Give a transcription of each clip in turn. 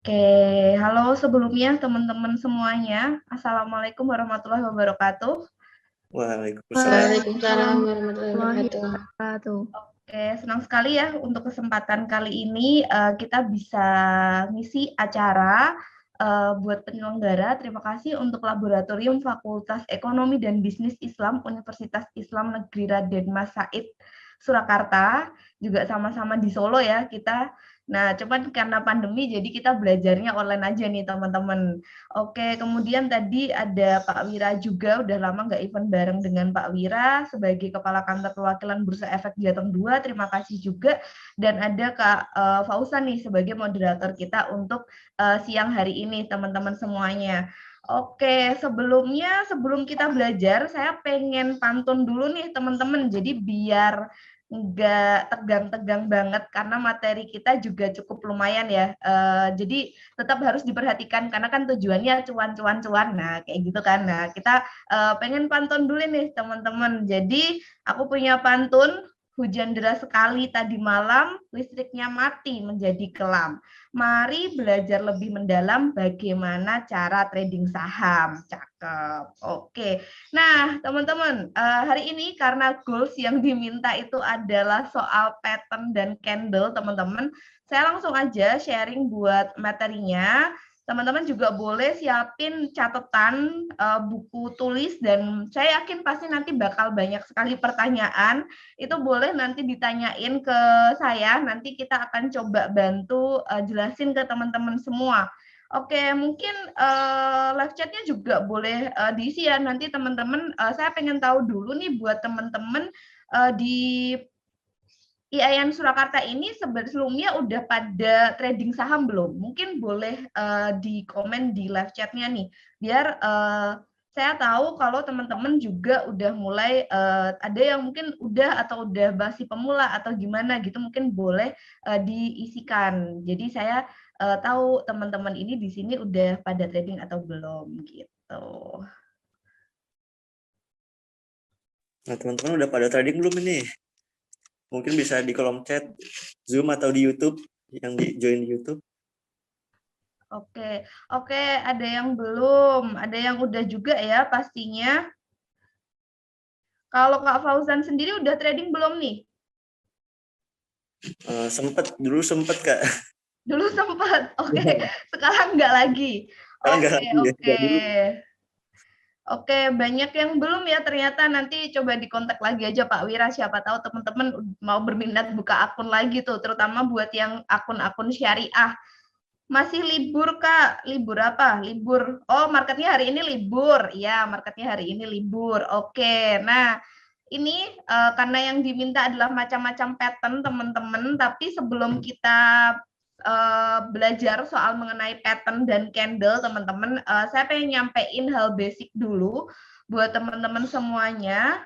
Oke, halo sebelumnya teman-teman semuanya. Assalamualaikum warahmatullahi wabarakatuh. Waalaikumsalam. Waalaikumsalam warahmatullahi wabarakatuh. Wabarakatuh. Oke, senang sekali ya untuk kesempatan kali ini kita bisa ngisi acara buat penyelenggara. Terima kasih untuk Laboratorium Fakultas Ekonomi dan Bisnis Islam Universitas Islam Negeri Raden Mas Said Surakarta, juga sama-sama di Solo ya kita. Nah, cuman karena pandemi jadi kita belajarnya online aja nih teman-teman. Oke, kemudian tadi ada Pak Wira juga, udah lama nggak event bareng dengan Pak Wira sebagai Kepala Kantor Perwakilan Bursa Efek Jateng 2, terima kasih juga. Dan ada Kak Fauzan nih sebagai moderator kita untuk siang hari ini, teman-teman semuanya. Oke, sebelum kita belajar, saya pengen pantun dulu nih teman-teman, jadi biar nggak tegang-tegang banget karena materi kita juga cukup lumayan ya. Jadi tetap harus diperhatikan karena kan tujuannya cuan-cuan-cuan. Nah, kayak gitu kan. Nah, kita pengen pantun dulu nih teman-teman. Jadi aku punya pantun. Hujan deras sekali tadi malam, listriknya mati menjadi kelam. Mari belajar lebih mendalam bagaimana cara trading saham. Cakep. Oke. Nah, teman-teman, hari ini karena goals yang diminta itu adalah soal pattern dan candle, teman-teman, saya langsung aja sharing buat materinya. Teman-teman juga boleh siapin catatan, buku tulis, dan saya yakin pasti nanti bakal banyak sekali pertanyaan. Itu boleh nanti ditanyain ke saya, nanti kita akan coba bantu jelasin ke teman-teman semua. Oke, mungkin live chatnya juga boleh diisi ya. Nanti teman-teman, saya pengen tahu dulu nih buat teman-teman di IAIN Surakarta ini sebelumnya udah pada trading saham belum? Mungkin boleh di komen di live chatnya nih, biar saya tahu kalau teman-teman juga udah mulai ada yang mungkin udah atau udah masih pemula atau gimana gitu, mungkin boleh diisikan. Jadi saya tahu teman-teman ini di sini udah pada trading atau belum gitu. Nah, teman-teman udah pada trading belum ini? Mungkin bisa di kolom chat Zoom atau di YouTube, yang di join di YouTube. Oke, oke, ada yang belum, ada yang udah juga ya pastinya. Kalau Kak Fauzan sendiri udah trading belum nih? Dulu sempet Kak. Dulu sempat, oke. Sekarang nggak lagi. Sekarang nggak Oke, lagi ya, oke. dulu. Oke, banyak yang belum ya ternyata. Nanti coba dikontak lagi aja Pak Wira, siapa tahu teman-teman mau berminat buka akun lagi tuh, terutama buat yang akun-akun syariah. Masih libur Kak? Libur apa? Libur. Oh, marketnya hari ini libur. Ya, marketnya hari ini libur. Oke. Nah, ini karena yang diminta adalah macam-macam pattern teman-teman, tapi sebelum kita belajar soal mengenai pattern dan candle teman-teman, saya pengen nyampein hal basic dulu buat teman-teman semuanya.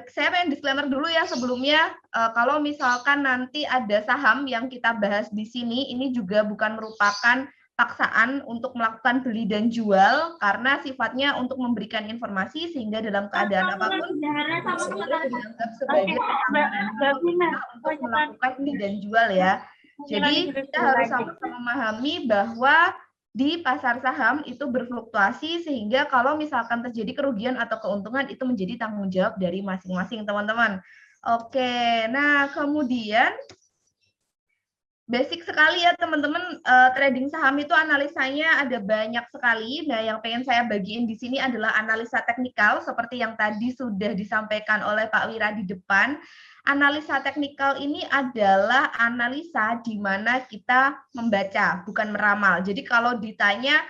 Saya pengen disclaimer dulu ya sebelumnya, kalau misalkan nanti ada saham yang kita bahas di sini, ini juga bukan merupakan paksaan untuk melakukan beli dan jual, karena sifatnya untuk memberikan informasi sehingga dalam keadaan apapun boleh dianggap sebagai pertambahan untuk kita untuk melakukan beli dan jual ya. Jadi kita harus sama-sama memahami bahwa di pasar saham itu berfluktuasi sehingga kalau misalkan terjadi kerugian atau keuntungan itu menjadi tanggung jawab dari masing-masing teman-teman. Oke, nah kemudian basic sekali ya teman-teman, trading saham itu analisanya ada banyak sekali. Nah, yang pengen saya bagiin di sini adalah analisa teknikal seperti yang tadi sudah disampaikan oleh Pak Wira di depan. Analisa teknikal ini adalah analisa di mana kita membaca, bukan meramal. Jadi kalau ditanya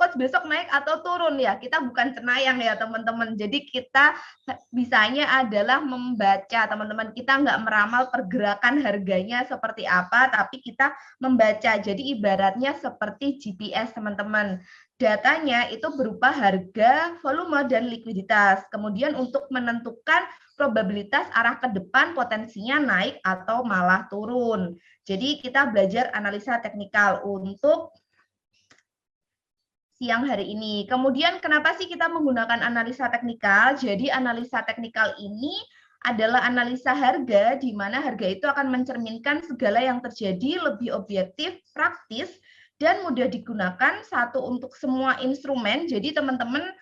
coach besok naik atau turun ya, kita bukan cenayang ya teman-teman. Jadi kita bisanya adalah membaca teman-teman, kita nggak meramal pergerakan harganya seperti apa, tapi kita membaca. Jadi ibaratnya seperti GPS teman-teman, datanya itu berupa harga, volume, dan likuiditas. Kemudian untuk menentukan probabilitas arah ke depan potensinya naik atau malah turun. Jadi kita belajar analisa teknikal untuk siang hari ini. Kemudian kenapa sih kita menggunakan analisa teknikal? Jadi analisa teknikal ini adalah analisa harga, di mana harga itu akan mencerminkan segala yang terjadi lebih objektif, praktis, dan mudah digunakan satu untuk semua instrumen. Jadi teman-teman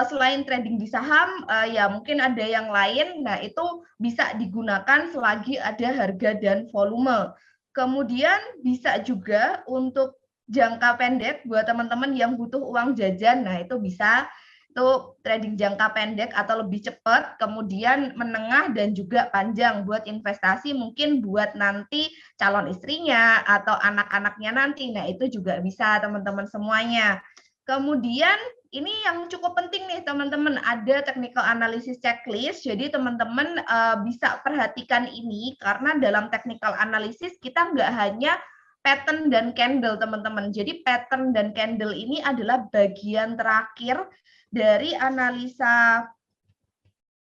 selain trading di saham, ya mungkin ada yang lain, nah itu bisa digunakan selagi ada harga dan volume. Kemudian bisa juga untuk jangka pendek buat teman-teman yang butuh uang jajan, nah itu bisa itu trading jangka pendek atau lebih cepat, kemudian menengah dan juga panjang buat investasi mungkin buat nanti calon istrinya atau anak-anaknya nanti, nah itu juga bisa teman-teman semuanya. Kemudian ini yang cukup penting nih teman-teman, ada technical analysis checklist, jadi teman-teman bisa perhatikan ini karena dalam technical analysis kita nggak hanya pattern dan candle teman-teman. Jadi pattern dan candle ini adalah bagian terakhir dari analisa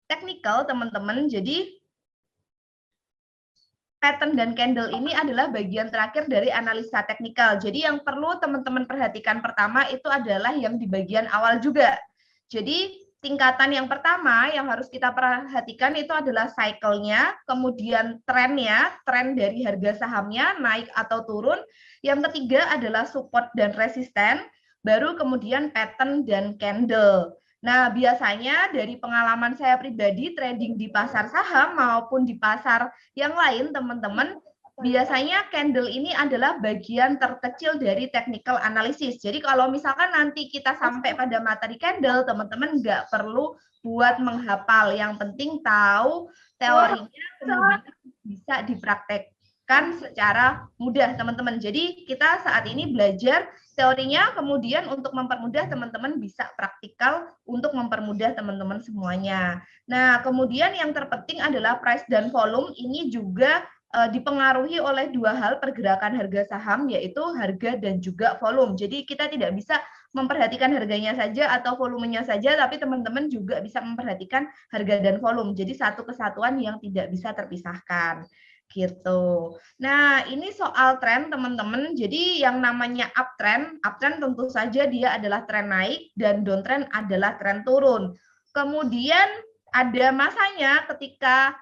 teknikal teman-teman. Jadi pattern dan candle ini adalah bagian terakhir dari analisa teknikal. Jadi yang perlu teman-teman perhatikan pertama itu adalah yang di bagian awal juga. Jadi tingkatan yang pertama yang harus kita perhatikan itu adalah cycle-nya, kemudian trennya, tren dari harga sahamnya naik atau turun. Yang ketiga adalah support dan resisten, baru kemudian pattern dan candle. Nah, biasanya dari pengalaman saya pribadi trading di pasar saham maupun di pasar yang lain, teman-teman, biasanya candle ini adalah bagian terkecil dari technical analysis. Jadi kalau misalkan nanti kita sampai pada materi candle, teman-teman nggak perlu buat menghafal. Yang penting tahu teorinya, kemudian bisa dipraktekkan secara mudah, teman-teman. Jadi kita saat ini belajar teorinya, kemudian untuk mempermudah teman-teman bisa praktikal untuk mempermudah teman-teman semuanya. Nah, kemudian yang terpenting adalah price dan volume. Ini juga dipengaruhi oleh dua hal pergerakan harga saham, yaitu harga dan juga volume. Jadi kita tidak bisa memperhatikan harganya saja atau volumenya saja, tapi teman-teman juga bisa memperhatikan harga dan volume. Jadi satu kesatuan yang tidak bisa terpisahkan. Gitu. Nah, ini soal tren teman-teman. Jadi yang namanya uptrend tentu saja dia adalah tren naik dan downtrend adalah tren turun. Kemudian ada masanya ketika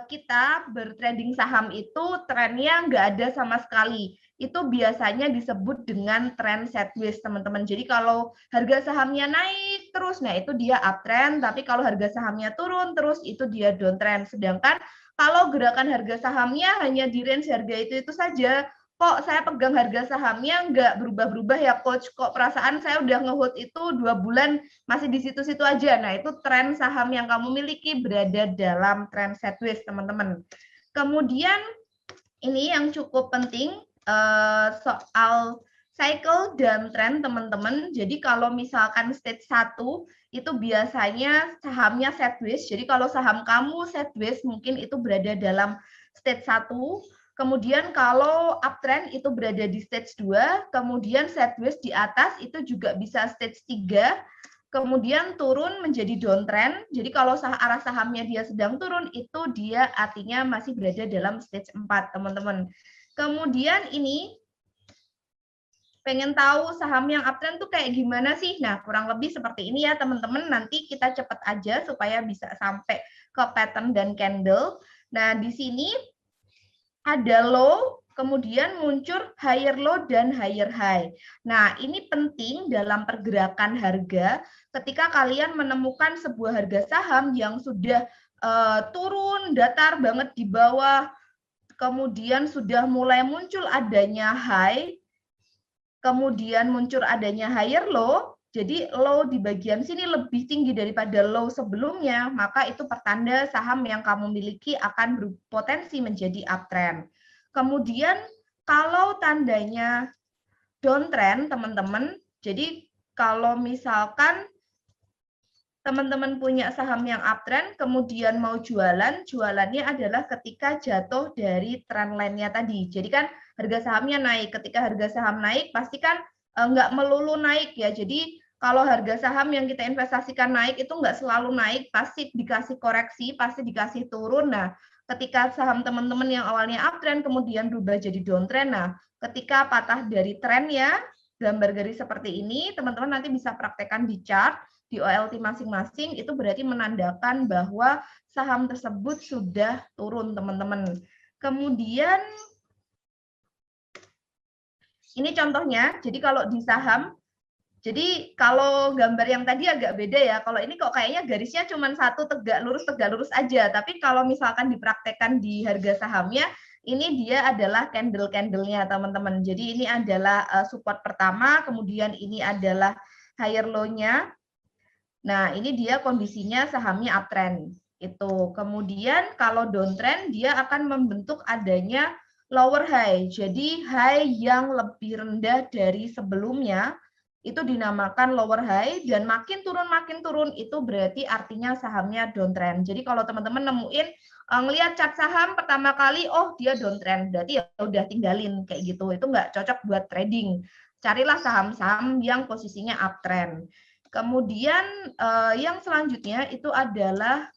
kita bertrading saham itu trennya nggak ada sama sekali. Itu biasanya disebut dengan tren sideways, teman-teman. Jadi kalau harga sahamnya naik terus, nah itu dia uptrend. Tapi kalau harga sahamnya turun terus, itu dia downtrend. Sedangkan kalau gerakan harga sahamnya hanya di range harga itu saja, kok saya pegang harga sahamnya nggak berubah-berubah ya coach, kok perasaan saya udah nge-hold itu 2 bulan masih di situ-situ aja. Nah, itu tren saham yang kamu miliki berada dalam tren sideways, teman-teman. Kemudian ini yang cukup penting soal cycle dan tren, teman-teman. Jadi kalau misalkan stage 1 itu biasanya sahamnya sideways. Jadi kalau saham kamu sideways mungkin itu berada dalam stage 1. Kemudian kalau uptrend itu berada di stage 2, kemudian sideways di atas itu juga bisa stage 3, kemudian turun menjadi downtrend. Jadi kalau arah sahamnya dia sedang turun, itu dia artinya masih berada dalam stage 4, teman-teman. Kemudian ini pengen tahu saham yang uptrend tuh kayak gimana sih? Nah, kurang lebih seperti ini ya, teman-teman. Nanti kita cepat aja supaya bisa sampai ke pattern dan candle. Nah, di sini ada low, kemudian muncul higher low dan higher high. Nah, ini penting dalam pergerakan harga ketika kalian menemukan sebuah harga saham yang sudah turun datar banget di bawah, kemudian sudah mulai muncul adanya high, kemudian muncul adanya higher low, jadi low di bagian sini lebih tinggi daripada low sebelumnya, maka itu pertanda saham yang kamu miliki akan berpotensi menjadi uptrend. Kemudian kalau tandanya downtrend, teman-teman, jadi kalau misalkan teman-teman punya saham yang uptrend, kemudian mau jualan, jualannya adalah ketika jatuh dari trend line-nya tadi. Jadi kan harga sahamnya naik. Ketika harga saham naik, pasti kan nggak melulu naik ya. Jadi kalau harga saham yang kita investasikan naik, itu nggak selalu naik. Pasti dikasih koreksi, pasti dikasih turun. Nah, ketika saham teman-teman yang awalnya uptrend, kemudian berubah jadi downtrend. Nah, ketika patah dari trennya, gambar garis seperti ini, teman-teman nanti bisa praktekkan di chart. di OLT masing-masing, itu berarti menandakan bahwa saham tersebut sudah turun, teman-teman. Kemudian, ini contohnya, jadi kalau di saham, jadi kalau gambar yang tadi agak beda ya, kalau ini kok kayaknya garisnya cuma satu tegak lurus aja, tapi kalau misalkan dipraktekkan di harga sahamnya, ini dia adalah candle-candle-nya teman-teman. Jadi ini adalah support pertama, kemudian ini adalah higher low-nya. Nah, ini dia kondisinya sahamnya uptrend. Itu. Kemudian kalau downtrend dia akan membentuk adanya lower high. Jadi high yang lebih rendah dari sebelumnya itu dinamakan lower high, dan makin turun itu berarti artinya sahamnya downtrend. Jadi kalau teman-teman nemuin ngelihat chart saham pertama kali, oh dia downtrend, berarti ya udah tinggalin kayak gitu. Itu nggak cocok buat trading. Carilah saham-saham yang posisinya uptrend. Kemudian yang selanjutnya itu adalah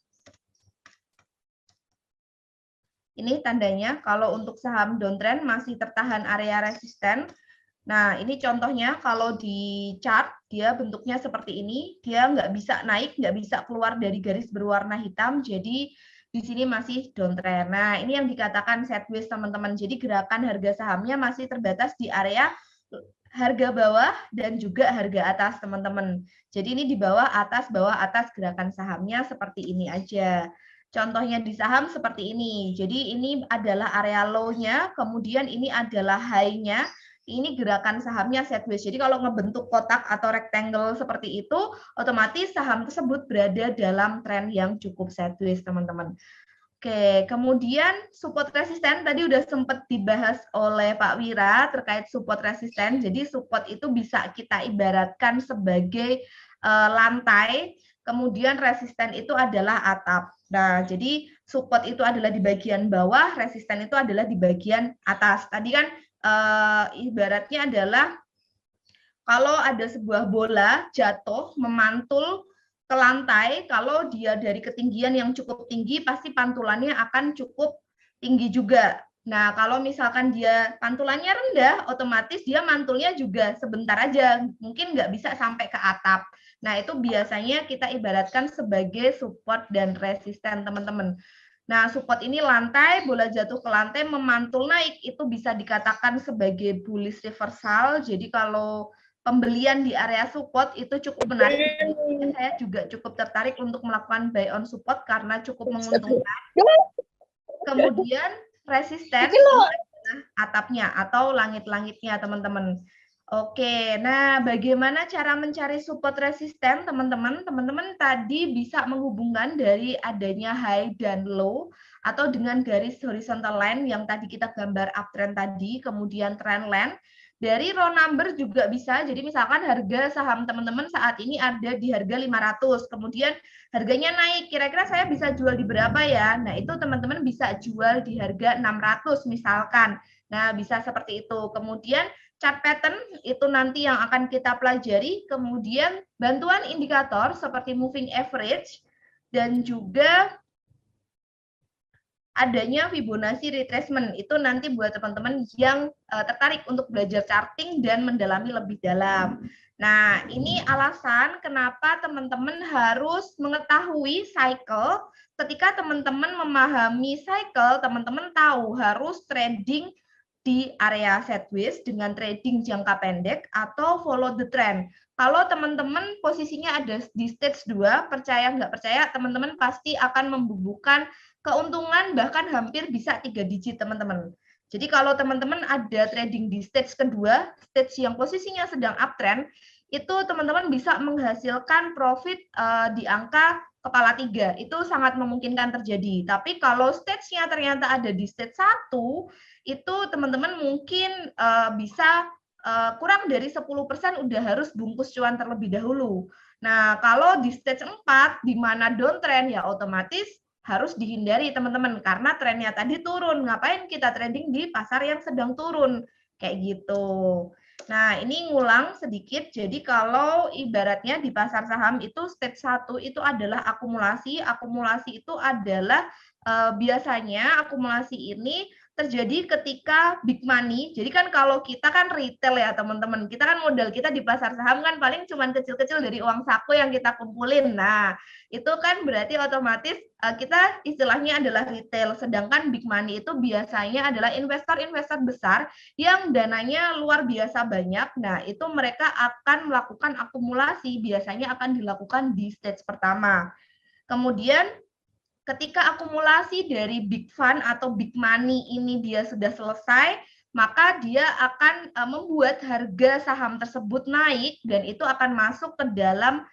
ini tandanya kalau untuk saham downtrend masih tertahan area resisten. Nah, ini contohnya kalau di chart dia bentuknya seperti ini, dia nggak bisa naik, nggak bisa keluar dari garis berwarna hitam, jadi di sini masih downtrend. Nah, ini yang dikatakan sideways teman-teman. Jadi gerakan harga sahamnya masih terbatas di area harga bawah dan juga harga atas teman-teman. Jadi ini di bawah atas gerakan sahamnya seperti ini aja. Contohnya di saham seperti ini. Jadi ini adalah area low-nya, kemudian ini adalah high-nya. Ini gerakan sahamnya sideways. Jadi kalau ngebentuk kotak atau rectangle seperti itu, otomatis saham tersebut berada dalam tren yang cukup sideways, teman-teman. Oke, kemudian support resisten tadi udah sempat dibahas oleh Pak Wira terkait support resisten. Jadi support itu bisa kita ibaratkan sebagai lantai, kemudian resisten itu adalah atap. Nah, jadi support itu adalah di bagian bawah, resisten itu adalah di bagian atas. Tadi kan ibaratnya adalah kalau ada sebuah bola jatuh memantul ke lantai, kalau dia dari ketinggian yang cukup tinggi, pasti pantulannya akan cukup tinggi juga. Nah, kalau misalkan dia pantulannya rendah, otomatis dia mantulnya juga sebentar aja, mungkin nggak bisa sampai ke atap. Nah, itu biasanya kita ibaratkan sebagai support dan resisten, teman-teman. Nah, support ini lantai, bola jatuh ke lantai, memantul naik, itu bisa dikatakan sebagai bullish reversal. Jadi kalau pembelian di area support itu cukup menarik. Saya juga cukup tertarik untuk melakukan buy on support karena cukup menguntungkan. Kemudian resisten atapnya atau langit-langitnya, teman-teman. Oke, nah bagaimana cara mencari support resisten, teman-teman? Teman-teman tadi bisa menghubungkan dari adanya high dan low atau dengan garis horizontal line yang tadi kita gambar uptrend tadi, kemudian trend line. Dari raw number juga bisa, jadi misalkan harga saham teman-teman saat ini ada di harga 500, kemudian harganya naik, kira-kira saya bisa jual di berapa ya? Nah, itu teman-teman bisa jual di harga 600 misalkan. Nah, bisa seperti itu. Kemudian chart pattern itu nanti yang akan kita pelajari, kemudian bantuan indikator seperti moving average, dan juga adanya Fibonacci retracement. Itu nanti buat teman-teman yang tertarik untuk belajar charting dan mendalami lebih dalam. Nah, ini alasan kenapa teman-teman harus mengetahui cycle. Ketika teman-teman memahami cycle, teman-teman tahu harus trading di area sideways dengan trading jangka pendek atau follow the trend. Kalau teman-teman posisinya ada di stage 2, percaya nggak percaya, teman-teman pasti akan membubuhkan keuntungan bahkan hampir bisa 3 digit, teman-teman. Jadi kalau teman-teman ada trading di stage kedua, stage yang posisinya sedang uptrend, itu teman-teman bisa menghasilkan profit di angka kepala 3. Itu sangat memungkinkan terjadi. Tapi kalau stage-nya ternyata ada di stage 1, itu teman-teman mungkin bisa kurang dari 10% udah harus bungkus cuan terlebih dahulu. Nah, kalau di stage 4 di mana downtrend ya otomatis harus dihindari, teman-teman, karena trennya tadi turun. Ngapain kita trading di pasar yang sedang turun? Kayak gitu. Nah, ini ngulang sedikit. Jadi kalau ibaratnya di pasar saham itu stage 1 itu adalah akumulasi. Akumulasi itu adalah biasanya akumulasi ini terjadi ketika big money. Jadi kan kalau kita kan retail ya teman-teman, kita kan modal kita di pasar saham kan paling cuman kecil-kecil dari uang saku yang kita kumpulin. Nah, itu kan berarti otomatis kita istilahnya adalah retail, sedangkan big money itu biasanya adalah investor-investor besar yang dananya luar biasa banyak. Nah, itu mereka akan melakukan akumulasi, biasanya akan dilakukan di stage pertama. Kemudian ketika akumulasi dari big fund atau big money ini dia sudah selesai, maka dia akan membuat harga saham tersebut naik dan itu akan masuk ke dalam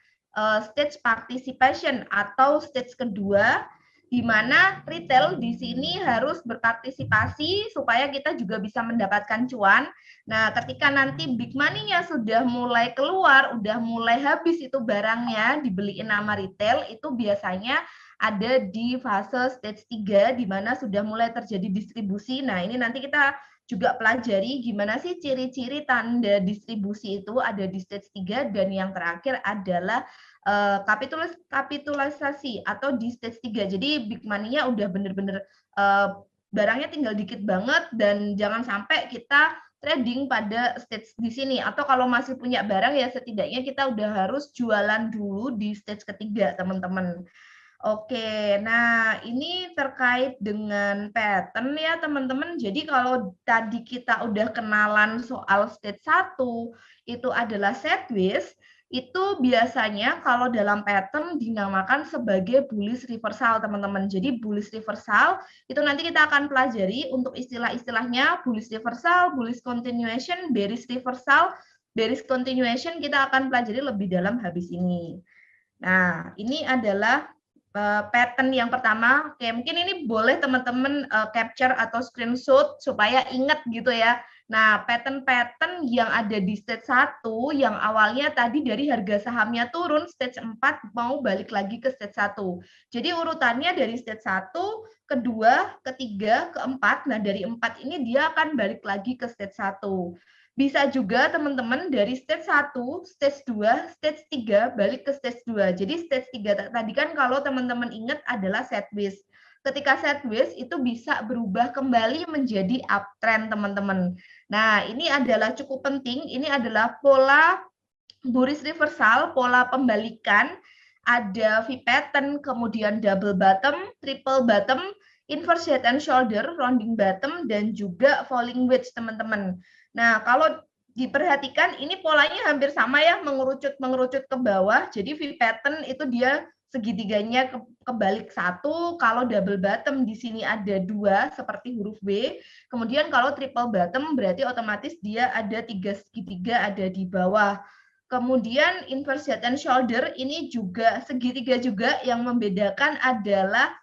stage participation atau stage kedua, di mana retail di sini harus berpartisipasi supaya kita juga bisa mendapatkan cuan. Nah, ketika nanti big money-nya sudah mulai keluar, udah mulai habis itu barangnya dibeliin sama retail, itu biasanya ada di fase stage 3 di mana sudah mulai terjadi distribusi. Nah, ini nanti kita juga pelajari gimana sih ciri-ciri tanda distribusi itu ada di stage 3 dan yang terakhir adalah kapitalisasi atau di stage 3. Jadi big money-nya udah bener-bener barangnya tinggal dikit banget dan jangan sampai kita trading pada stage di sini atau kalau masih punya barang ya setidaknya kita udah harus jualan dulu di stage ketiga, teman-teman. Oke, nah ini terkait dengan pattern ya teman-teman. Jadi kalau tadi kita udah kenalan soal stage 1, itu adalah sideways, itu biasanya kalau dalam pattern dinamakan sebagai bullish reversal teman-teman. Jadi bullish reversal itu nanti kita akan pelajari untuk istilah-istilahnya bullish reversal, bullish continuation, bearish reversal, bearish continuation kita akan pelajari lebih dalam habis ini. Nah, ini adalah pattern yang pertama. Oke, mungkin ini boleh teman-teman capture atau screenshot supaya ingat gitu ya. Nah, pattern-pattern yang ada di stage 1 yang awalnya tadi dari harga sahamnya turun, stage 4 mau balik lagi ke stage 1. Jadi urutannya dari stage 1, kedua, ketiga, keempat. Nah, dari 4 ini dia akan balik lagi ke stage 1. Bisa juga teman-teman dari stage 1, stage 2, stage 3 balik ke stage 2. Jadi stage 3 tadi kan kalau teman-teman ingat adalah sideways. Ketika sideways itu bisa berubah kembali menjadi uptrend teman-teman. Nah, ini adalah cukup penting. Ini adalah pola bullish reversal, pola pembalikan. Ada V pattern, kemudian double bottom, triple bottom, inverse head and shoulder, rounding bottom, dan juga falling wedge teman-teman. Nah, kalau diperhatikan ini polanya hampir sama ya, mengerucut ke bawah. Jadi V pattern itu dia segitiganya kebalik 1, kalau double bottom di sini ada 2 seperti huruf B. Kemudian kalau triple bottom berarti otomatis dia ada 3 segitiga ada di bawah. Kemudian inverse head and shoulder ini juga segitiga juga, yang membedakan adalah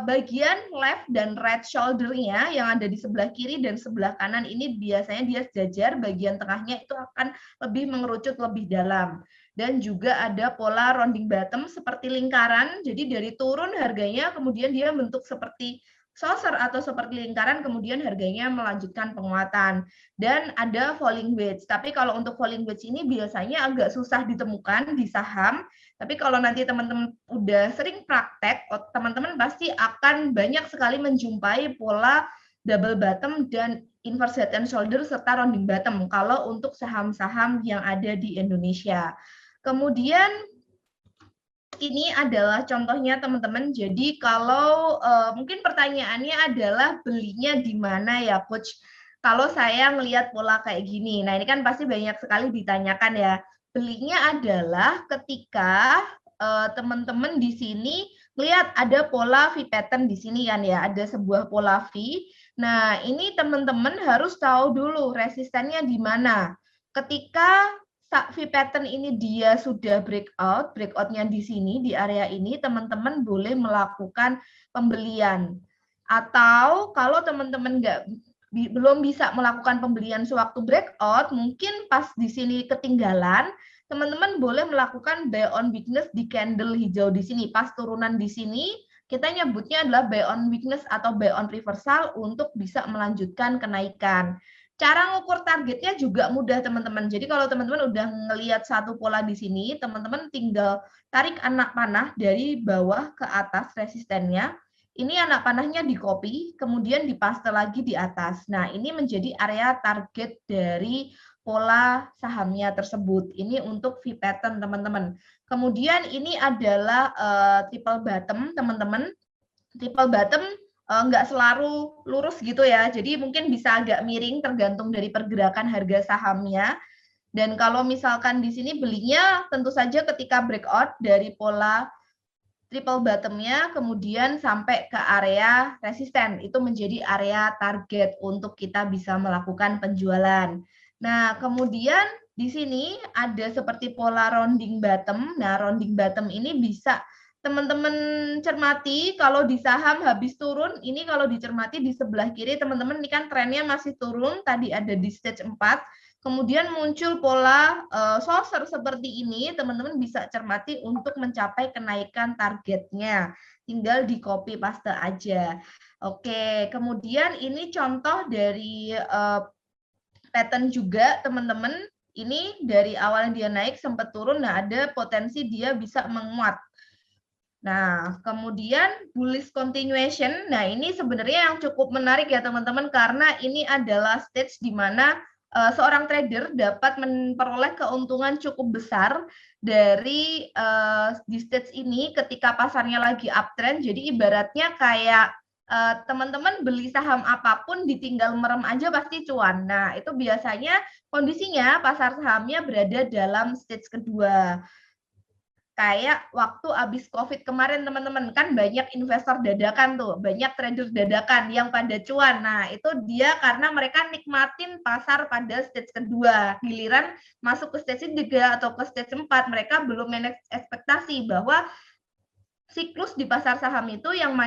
bagian left dan right shoulder-nya yang ada di sebelah kiri dan sebelah kanan ini biasanya dia sejajar, bagian tengahnya itu akan lebih mengerucut lebih dalam. Dan juga ada pola rounding bottom seperti lingkaran, jadi dari turun harganya kemudian dia bentuk seperti saucer atau seperti lingkaran, kemudian harganya melanjutkan penguatan. Dan ada falling wedge, tapi kalau untuk falling wedge ini biasanya agak susah ditemukan di saham. Tapi kalau nanti teman-teman udah sering praktek, teman-teman pasti akan banyak sekali menjumpai pola double bottom dan inverse head and shoulder serta rounding bottom kalau untuk saham-saham yang ada di Indonesia. Kemudian ini adalah contohnya teman-teman. Jadi kalau mungkin pertanyaannya adalah belinya di mana ya Coach? Kalau saya melihat pola kayak gini, nah ini kan pasti banyak sekali ditanyakan ya. Belinya adalah ketika teman-teman di sini lihat ada pola V pattern di sini kan ya, ada sebuah pola V. Nah, ini teman-teman harus tahu dulu resistennya di mana. Ketika V pattern ini dia sudah breakout-nya di sini, di area ini, teman-teman boleh melakukan pembelian. Atau kalau teman-teman belum bisa melakukan pembelian sewaktu breakout, mungkin pas di sini ketinggalan, teman-teman boleh melakukan buy on weakness di candle hijau di sini. Pas turunan di sini, kita nyebutnya adalah buy on weakness atau buy on reversal untuk bisa melanjutkan kenaikan. Cara ngukur targetnya juga mudah teman-teman. Jadi kalau teman-teman udah ngelihat satu pola di sini, teman-teman tinggal tarik anak panah dari bawah ke atas resistennya. ini anak panahnya di copy, kemudian dipaste lagi di atas. Nah, ini menjadi area target dari pola sahamnya tersebut. Ini untuk V pattern, teman-teman. Kemudian ini adalah triple bottom, teman-teman. Triple bottom nggak selalu lurus gitu ya. Jadi mungkin bisa agak miring tergantung dari pergerakan harga sahamnya. Dan kalau misalkan di sini belinya tentu saja ketika breakout dari pola triple bottom-nya kemudian sampai ke area resisten, itu menjadi area target untuk kita bisa melakukan penjualan. Nah, kemudian di sini ada seperti pola rounding bottom. Nah, rounding bottom ini bisa teman-teman cermati kalau di saham habis turun, ini kalau dicermati di sebelah kiri teman-teman, ini kan trennya masih turun, tadi ada di stage 4, kemudian muncul pola saucer seperti ini, teman-teman bisa cermati untuk mencapai kenaikan targetnya. Tinggal di copy paste aja. Oke, kemudian ini contoh dari pattern juga, teman-teman. Ini dari awal dia naik sempat turun, nah ada potensi dia bisa menguat. Nah, kemudian bullish continuation. Nah, ini sebenarnya yang cukup menarik ya, teman-teman, karena ini adalah stage di mana seorang trader dapat memperoleh keuntungan cukup besar dari di stage ini ketika pasarnya lagi uptrend. Jadi ibaratnya kayak teman-teman beli saham apapun ditinggal merem aja pasti cuan. Nah, itu biasanya kondisinya pasar sahamnya berada dalam stage kedua. Kayak waktu habis COVID kemarin, teman-teman, kan banyak investor dadakan tuh, banyak trader dadakan yang pada cuan. Nah, itu dia karena mereka nikmatin pasar pada stage kedua. Giliran masuk ke stage 3 atau ke stage 4, mereka belum manage ekspektasi bahwa siklus di pasar saham itu yang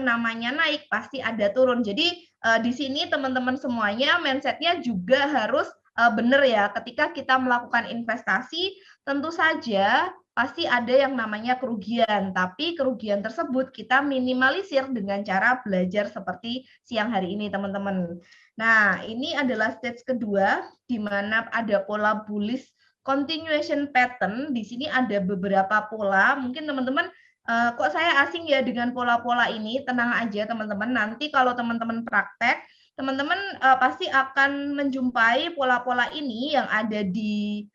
namanya naik pasti ada turun. Jadi di sini teman-teman semuanya mindset-nya juga harus benar ya. Ketika kita melakukan investasi, tentu saja pasti ada yang namanya kerugian, tapi kerugian tersebut kita minimalisir dengan cara belajar seperti siang hari ini, teman-teman. Nah, ini adalah stage kedua, di mana ada pola bullish continuation pattern. Di sini ada beberapa pola, mungkin teman-teman kok saya asing ya dengan pola-pola ini. Tenang aja, teman-teman, nanti kalau teman-teman praktek, teman-teman pasti akan menjumpai pola-pola ini yang ada di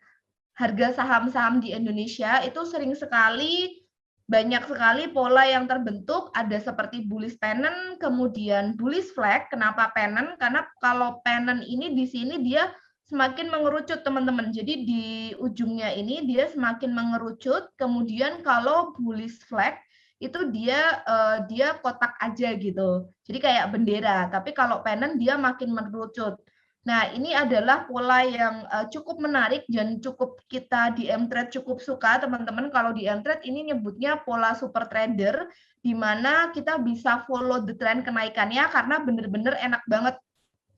harga saham-saham di Indonesia. Itu sering sekali, banyak sekali pola yang terbentuk, ada seperti bullish pennant, kemudian bullish flag. Kenapa pennant? Karena kalau pennant ini di sini dia semakin mengerucut, teman-teman. Jadi di ujungnya ini dia semakin mengerucut, kemudian kalau bullish flag itu dia kotak aja gitu. Jadi kayak bendera, tapi kalau pennant dia makin mengerucut. Nah, ini adalah pola yang cukup menarik dan cukup kita di M-Trade cukup suka, teman-teman. Kalau di M-Trade ini nyebutnya pola super trader, di mana kita bisa follow the trend kenaikannya karena benar-benar enak banget.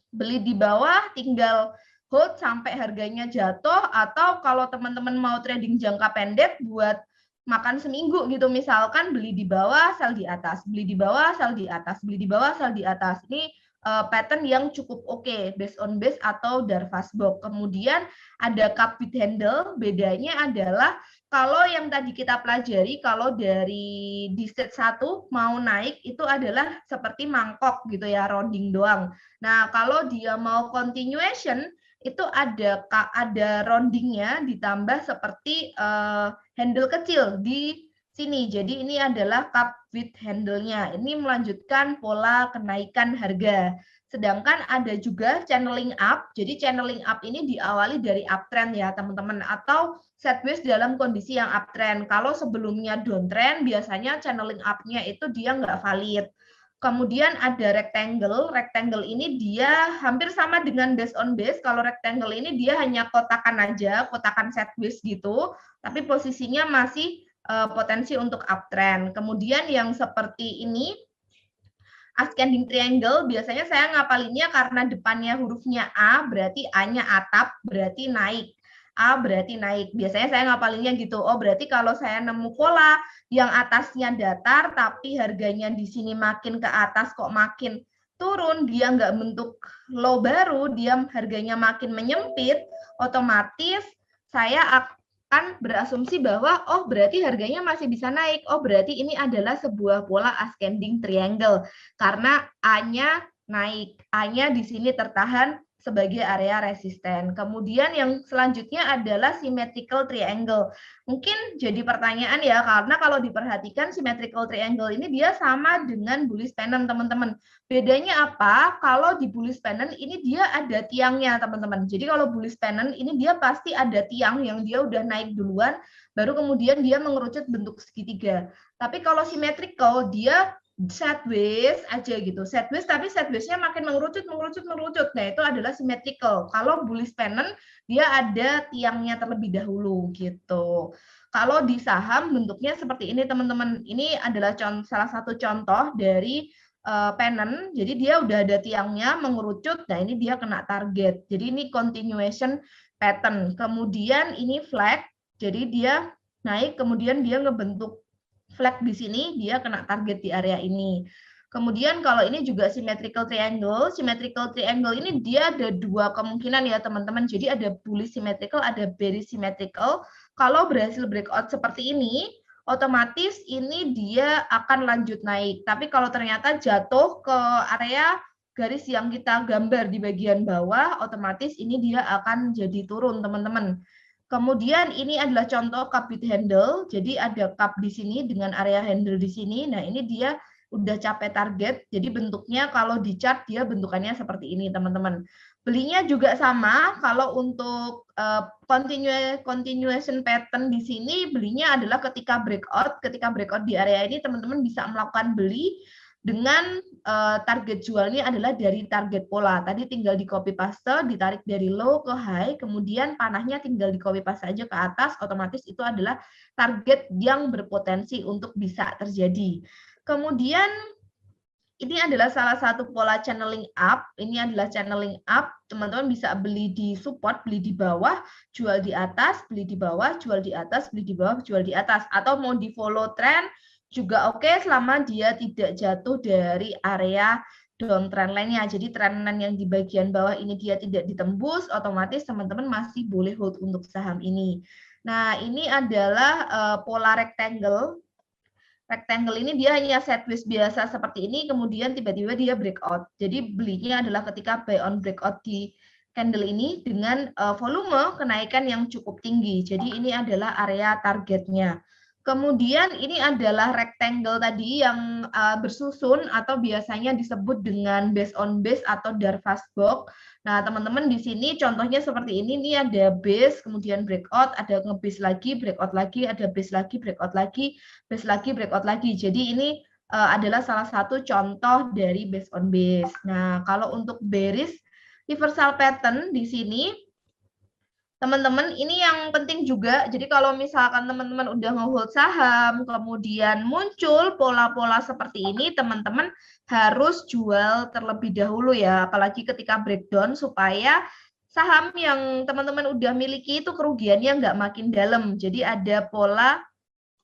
Beli di bawah, tinggal hold sampai harganya jatuh, atau kalau teman-teman mau trading jangka pendek buat makan seminggu gitu, misalkan beli di bawah, sell di atas, beli di bawah, sell di atas, beli di bawah, sell di atas. Ini pattern yang cukup oke, based on base atau Darvas box. Kemudian ada cup with handle, bedanya adalah kalau yang tadi kita pelajari, kalau dari di stage 1 mau naik itu adalah seperti mangkok gitu ya, rounding doang. Nah, kalau dia mau continuation itu ada roundingnya ditambah seperti handle kecil di sini. Jadi ini adalah cup with handle-nya. Ini melanjutkan pola kenaikan harga. Sedangkan ada juga channeling up. Jadi channeling up ini diawali dari uptrend ya, teman-teman, atau sideways dalam kondisi yang uptrend. Kalau sebelumnya downtrend, biasanya channeling up-nya itu dia nggak valid. Kemudian ada rectangle. Rectangle ini dia hampir sama dengan base on base. Kalau rectangle ini dia hanya kotakan aja, kotakan sideways gitu, tapi posisinya masih potensi untuk uptrend. Kemudian yang seperti ini, ascending triangle, biasanya saya ngapalinnya karena depannya hurufnya A, berarti A-nya atap, berarti naik. A berarti naik. Biasanya saya ngapalinnya gitu. Oh, berarti kalau saya nemu pola yang atasnya datar, tapi harganya di sini makin ke atas kok makin turun, dia nggak bentuk low baru, dia harganya makin menyempit, otomatis saya kan berasumsi bahwa oh berarti harganya masih bisa naik, oh berarti ini adalah sebuah pola ascending triangle karena A-nya naik, A-nya di sini tertahan sebagai area resisten. Kemudian yang selanjutnya adalah symmetrical triangle. Mungkin jadi pertanyaan ya, karena kalau diperhatikan symmetrical triangle ini dia sama dengan bullish pennant teman-teman. Bedanya apa? Kalau di bullish pennant ini dia ada tiangnya teman-teman. Jadi kalau bullish pennant ini dia pasti ada tiang yang dia udah naik duluan, baru kemudian dia mengerucut bentuk segitiga. Tapi kalau symmetrical dia sideways aja gitu, sideways tapi sideways-nya makin mengerucut. Nah itu adalah symmetrical. Kalau bullish pennant dia ada tiangnya terlebih dahulu gitu. Kalau di saham bentuknya seperti ini teman-teman. Ini adalah salah satu contoh dari pennant, jadi dia udah ada tiangnya mengerucut, nah ini dia kena target, jadi ini continuation pattern. Kemudian ini flag, jadi dia naik, kemudian dia ngebentuk flag di sini, dia kena target di area ini. Kemudian kalau ini juga symmetrical triangle ini dia ada dua kemungkinan ya teman-teman, jadi ada bullish symmetrical, ada bearish symmetrical. Kalau berhasil breakout seperti ini, otomatis ini dia akan lanjut naik. Tapi kalau ternyata jatuh ke area garis yang kita gambar di bagian bawah, otomatis ini dia akan jadi turun, teman-teman. Kemudian ini adalah contoh cup with handle. Jadi ada cup di sini dengan area handle di sini. Nah, ini dia udah capai target. Jadi bentuknya kalau di chart dia bentukannya seperti ini, teman-teman. Belinya juga sama, kalau untuk continuation pattern di sini belinya adalah ketika breakout di area ini teman-teman bisa melakukan beli dengan target jualnya adalah dari target pola. Tadi tinggal di copy paste, ditarik dari low ke high, kemudian panahnya tinggal di copy paste aja ke atas, otomatis itu adalah target yang berpotensi untuk bisa terjadi. Kemudian ini adalah salah satu pola channeling up. Ini adalah channeling up. Teman-teman bisa beli di support, beli di bawah, jual di atas, beli di bawah, jual di atas, beli di bawah, jual di atas. Atau mau di follow trend juga oke, selama dia tidak jatuh dari area downtrend lainnya. Jadi trend yang di bagian bawah ini dia tidak ditembus, otomatis teman-teman masih boleh hold untuk saham ini. Nah, ini adalah pola rectangle. Rectangle ini dia hanya sideways biasa seperti ini, kemudian tiba-tiba dia breakout. Jadi belinya adalah ketika buy on breakout di candle ini dengan volume kenaikan yang cukup tinggi. Jadi ini adalah area targetnya. Kemudian ini adalah rectangle tadi yang bersusun atau biasanya disebut dengan base on base atau Darvas box. Nah, teman-teman di sini contohnya seperti ini. Ini ada base, kemudian breakout, ada nge-base lagi, breakout lagi, ada base lagi, breakout lagi, base lagi, breakout lagi. Jadi ini adalah salah satu contoh dari base on base. Nah, kalau untuk bearish reversal pattern di sini, teman-teman, ini yang penting juga. Jadi kalau misalkan teman-teman udah nge-hold saham, kemudian muncul pola-pola seperti ini, teman-teman harus jual terlebih dahulu ya. Apalagi ketika breakdown supaya saham yang teman-teman udah miliki itu kerugiannya nggak makin dalam. Jadi ada pola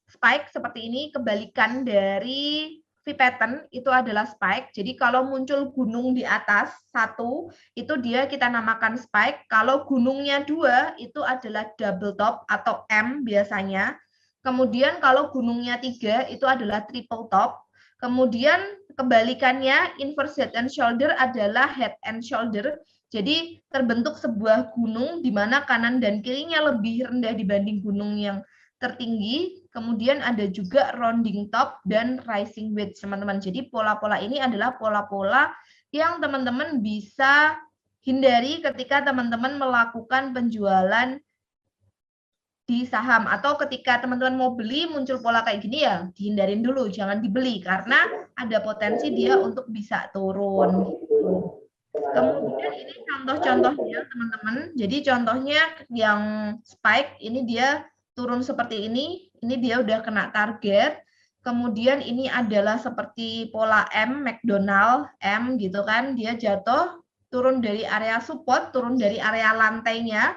spike seperti ini, kebalikan dari V pattern itu adalah spike. Jadi kalau muncul gunung di atas satu, itu dia kita namakan spike. Kalau gunungnya dua, itu adalah double top atau M biasanya. Kemudian kalau gunungnya tiga, itu adalah triple top. Kemudian kebalikannya inverse head and shoulder adalah head and shoulder. Jadi terbentuk sebuah gunung di mana kanan dan kirinya lebih rendah dibanding gunung yang tertinggi. Kemudian ada juga rounding top dan rising wedge, teman-teman. Jadi pola-pola ini adalah pola-pola yang teman-teman bisa hindari ketika teman-teman melakukan penjualan di saham, atau ketika teman-teman mau beli muncul pola kayak gini ya dihindarin dulu, jangan dibeli karena ada potensi dia untuk bisa turun. Kemudian ini contoh-contohnya teman-teman. Jadi contohnya yang spike ini dia turun seperti ini dia udah kena target. Kemudian ini adalah seperti pola M, McDonald M gitu kan, dia jatuh, turun dari area support, turun dari area lantainya,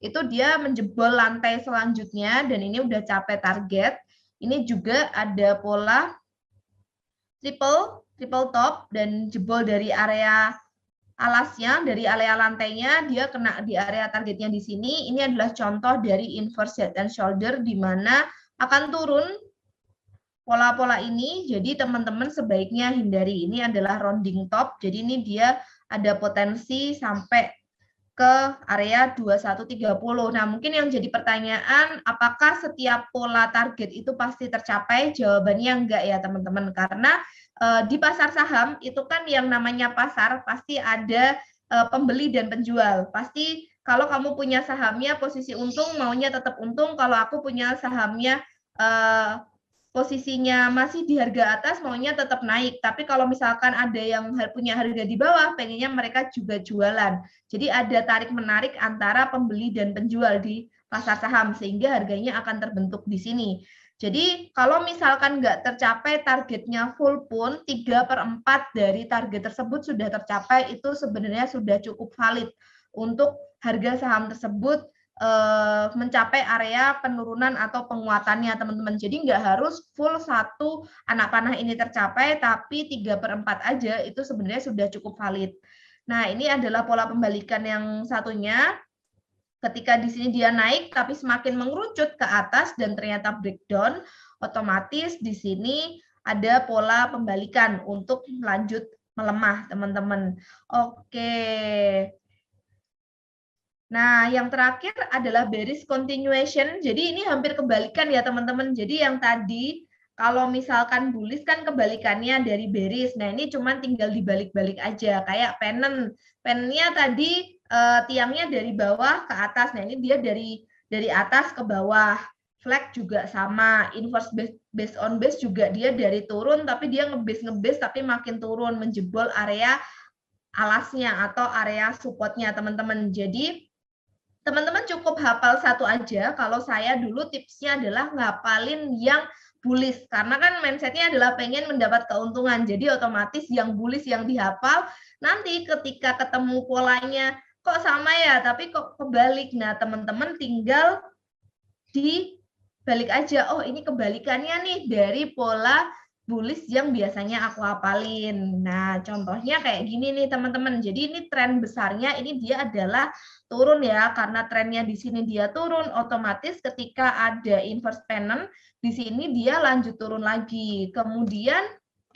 itu dia menjebol lantai selanjutnya, dan ini udah capai target. Ini juga ada pola triple top, dan jebol dari area alasnya, dari area lantainya, dia kena di area targetnya di sini. Ini adalah contoh dari inverse head and shoulder, di mana akan turun pola-pola ini. Jadi teman-teman sebaiknya hindari. Ini adalah rounding top, jadi ini dia ada potensi sampai ke area 2130. Nah, mungkin yang jadi pertanyaan, apakah setiap pola target itu pasti tercapai? Jawabannya enggak ya, teman-teman. Karena di pasar saham itu kan yang namanya pasar pasti ada pembeli dan penjual. Pasti kalau kamu punya sahamnya posisi untung, maunya tetap untung. Kalau aku punya sahamnya posisinya masih di harga atas, maunya tetap naik. Tapi kalau misalkan ada yang punya harga di bawah, pengennya mereka juga jualan. Jadi ada tarik-menarik antara pembeli dan penjual di pasar saham, sehingga harganya akan terbentuk di sini. Jadi kalau misalkan nggak tercapai targetnya full pun, 3/4 dari target tersebut sudah tercapai, itu sebenarnya sudah cukup valid untuk harga saham tersebut mencapai area penurunan atau penguatannya, teman-teman. Jadi nggak harus full satu anak panah ini tercapai, tapi 3/4 aja itu sebenarnya sudah cukup valid. Nah, ini adalah pola pembalikan yang satunya. Ketika di sini dia naik, tapi semakin mengerucut ke atas dan ternyata breakdown, otomatis di sini ada pola pembalikan untuk lanjut melemah, teman-teman. Oke. Nah, yang terakhir adalah bearish continuation. Jadi ini hampir kebalikan ya, teman-teman. Jadi yang tadi kalau misalkan bullish kan kebalikannya dari bearish. Nah, ini cuma tinggal dibalik-balik aja. Kayak pennant. Pennantnya tadi tiangnya dari bawah ke atas. Nah, ini dia dari atas ke bawah. Flag juga sama. Inverse base on base juga dia dari turun, tapi dia ngebase tapi makin turun, menjebol area alasnya atau area supportnya, teman-teman. Jadi teman-teman cukup hafal satu aja. Kalau saya dulu tipsnya adalah ngapalin yang bullish, karena kan mindsetnya adalah pengen mendapat keuntungan. Jadi otomatis yang bullish yang dihafal, nanti ketika ketemu polanya kok sama ya, tapi kok kebalik. Nah, teman-teman tinggal dibalik aja. Oh, ini kebalikannya nih dari pola bullish yang biasanya aku hafalin. Nah, contohnya kayak gini nih, teman-teman. Jadi ini tren besarnya, ini dia adalah turun ya, karena trennya di sini dia turun, otomatis ketika ada inverse pennant, di sini dia lanjut turun lagi. Kemudian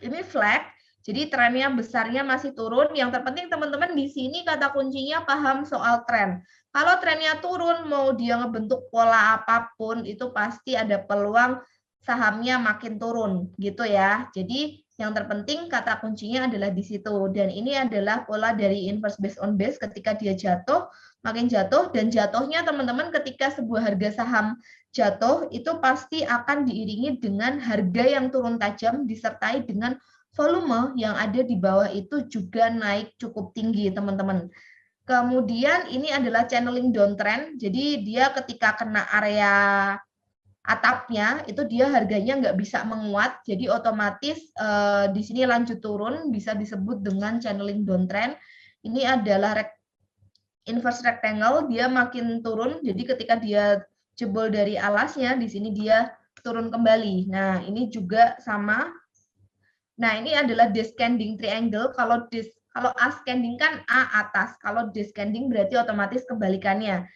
ini flag, jadi trennya besarnya masih turun. Yang terpenting teman-teman di sini kata kuncinya paham soal tren. Kalau trennya turun, mau dia ngebentuk pola apapun, itu pasti ada peluang sahamnya makin turun, gitu ya. Jadi yang terpenting kata kuncinya adalah di situ. Dan ini adalah pola dari inverse base on base ketika dia jatuh, makin jatuh, dan jatuhnya teman-teman ketika sebuah harga saham jatuh, itu pasti akan diiringi dengan harga yang turun tajam, disertai dengan volume yang ada di bawah itu juga naik cukup tinggi, teman-teman. Kemudian ini adalah channeling downtrend, jadi dia ketika kena area atapnya, itu dia harganya nggak bisa menguat, jadi otomatis di sini lanjut turun, bisa disebut dengan channeling downtrend. Ini adalah inverse rectangle, dia makin turun, jadi ketika dia jebol dari alasnya, di sini dia turun kembali. Nah, ini juga sama. Nah, ini adalah descending triangle. Kalau ascending kan A atas, kalau descending berarti otomatis kebalikannya.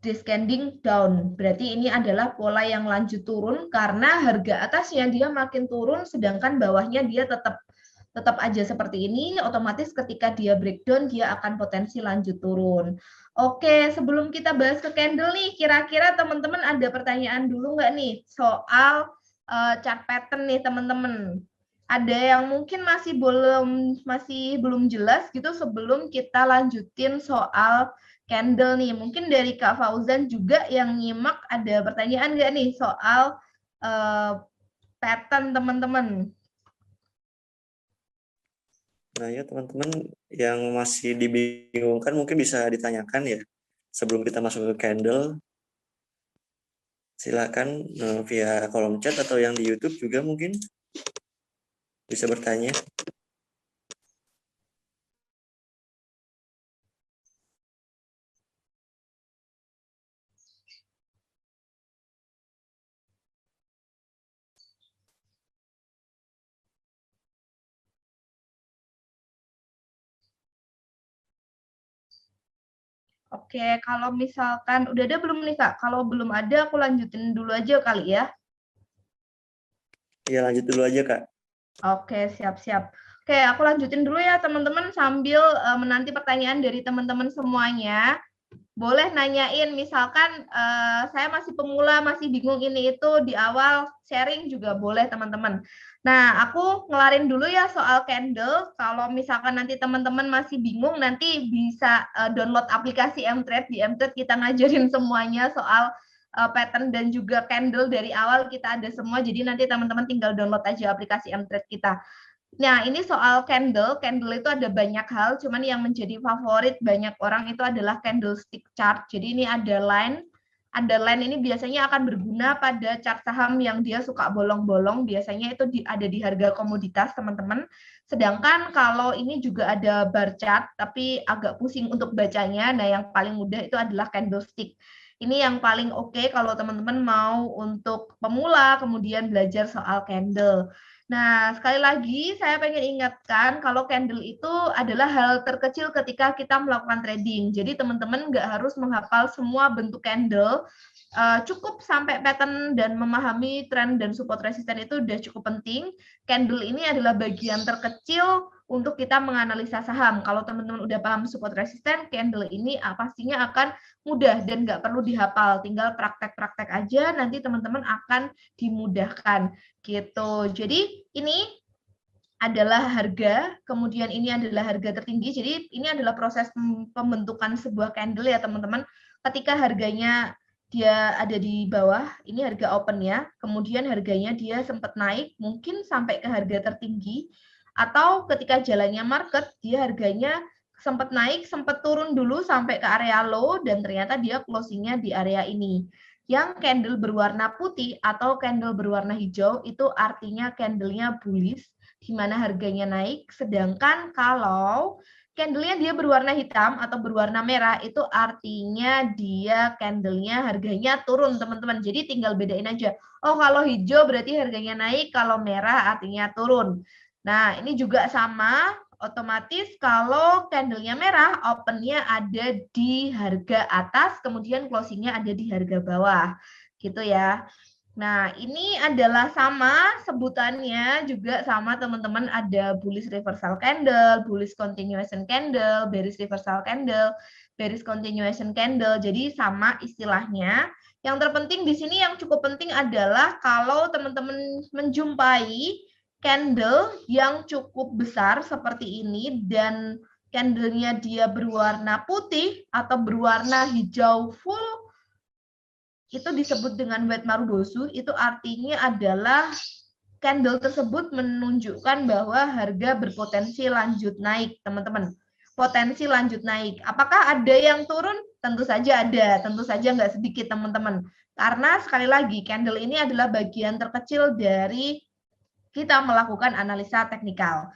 Descending down, berarti ini adalah pola yang lanjut turun karena harga atasnya dia makin turun, sedangkan bawahnya dia tetap aja seperti ini, otomatis ketika dia breakdown, dia akan potensi lanjut turun. Oke, sebelum kita bahas ke candle nih, kira-kira teman-teman ada pertanyaan dulu nggak nih soal chart pattern nih, teman-teman? Ada yang mungkin masih belum jelas gitu sebelum kita lanjutin soal candle nih. Mungkin dari Kak Fauzan juga yang nyimak ada pertanyaan nggak nih soal pattern, teman-teman? Nah ya teman-teman yang masih dibingungkan mungkin bisa ditanyakan ya sebelum kita masuk ke candle. Silakan via kolom chat atau yang di YouTube juga mungkin bisa bertanya. Oke, kalau misalkan udah ada belum nih Kak? Kalau belum ada, aku lanjutin dulu aja kali ya. Iya, lanjut dulu aja, Kak. Oke, siap-siap. Oke, aku lanjutin dulu ya teman-teman sambil menanti pertanyaan dari teman-teman semuanya. Boleh nanyain, misalkan saya masih pemula, masih bingung ini itu, di awal sharing juga boleh teman-teman. Nah, aku ngelarin dulu ya soal Candle. Kalau misalkan nanti teman-teman masih bingung, nanti bisa download aplikasi Mtrade. Di Mtrade kita ngajarin semuanya soal pattern dan juga Candle dari awal kita ada semua. Jadi nanti teman-teman tinggal download aja aplikasi Mtrade kita. Nah, ini soal candle. Candle itu ada banyak hal, cuman yang menjadi favorit banyak orang itu adalah candlestick chart. Jadi ini ada line. Ada line ini biasanya akan berguna pada chart saham yang dia suka bolong-bolong. Biasanya itu ada di harga komoditas, teman-teman. Sedangkan kalau ini juga ada bar chart, tapi agak pusing untuk bacanya. Nah, yang paling mudah itu adalah candlestick. Ini yang paling oke kalau teman-teman mau untuk pemula, kemudian belajar soal candle. Nah, sekali lagi saya pengen ingatkan kalau candle itu adalah hal terkecil ketika kita melakukan trading. Jadi teman-teman nggak harus menghafal semua bentuk candle, cukup sampai pattern dan memahami tren dan support resisten itu udah cukup penting. Candle ini adalah bagian terkecil untuk kita menganalisa saham. Kalau teman-teman udah paham support resisten, candle ini pastinya akan mudah dan nggak perlu dihafal. Tinggal praktek-praktek aja, nanti teman-teman akan dimudahkan. Gitu. Jadi ini adalah harga, kemudian ini adalah harga tertinggi. Jadi ini adalah proses pembentukan sebuah candle ya teman-teman. Ketika harganya dia ada di bawah, ini harga opennya, kemudian harganya dia sempat naik, mungkin sampai ke harga tertinggi, atau ketika jalannya market, dia harganya sempat naik, sempat turun dulu sampai ke area low, dan ternyata dia closingnya di area ini. Yang candle berwarna putih atau candle berwarna hijau itu artinya candlenya bullish, di mana harganya naik. Sedangkan kalau candlenya dia berwarna hitam atau berwarna merah, itu artinya dia candlenya harganya turun, teman-teman. Jadi tinggal bedain aja. Oh, kalau hijau berarti harganya naik, kalau merah artinya turun. Nah, ini juga sama. Otomatis kalau candlenya merah, opennya ada di harga atas, kemudian closingnya ada di harga bawah, gitu ya. Nah, ini adalah sama sebutannya juga sama teman-teman, ada bullish reversal candle, bullish continuation candle, bearish reversal candle, bearish continuation candle. Jadi sama istilahnya. Yang terpenting di sini yang cukup penting adalah kalau teman-teman menjumpai candle yang cukup besar seperti ini dan candlenya dia berwarna putih atau berwarna hijau full, itu disebut dengan White Marubozu. Itu artinya adalah candle tersebut menunjukkan bahwa harga berpotensi lanjut naik, teman-teman. Potensi lanjut naik. Apakah ada yang turun? Tentu saja ada, tentu saja nggak sedikit, teman-teman. Karena sekali lagi, candle ini adalah bagian terkecil dari kita melakukan analisa teknikal.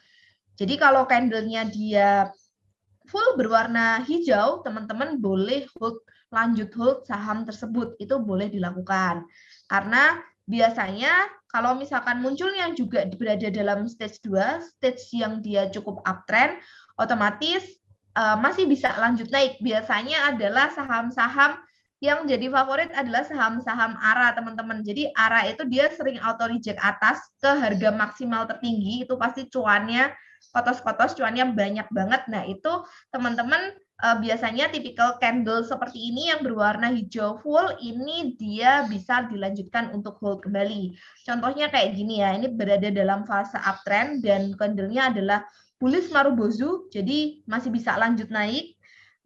Jadi kalau candlenya dia full berwarna hijau, teman-teman boleh hold, lanjut hold saham tersebut, itu boleh dilakukan. Karena biasanya kalau misalkan munculnya juga berada dalam stage 2, stage yang dia cukup uptrend, otomatis masih bisa lanjut naik. Biasanya adalah saham-saham yang jadi favorit adalah saham-saham ARA, teman-teman. Jadi ARA itu dia sering auto reject atas ke harga maksimal tertinggi, itu pasti cuannya kotos-kotos, cuannya banyak banget. Nah, itu teman-teman biasanya tipikal candle seperti ini yang berwarna hijau full, ini dia bisa dilanjutkan untuk hold kembali. Contohnya kayak gini ya, ini berada dalam fase uptrend dan candlenya adalah bullish Marubozu, jadi masih bisa lanjut naik.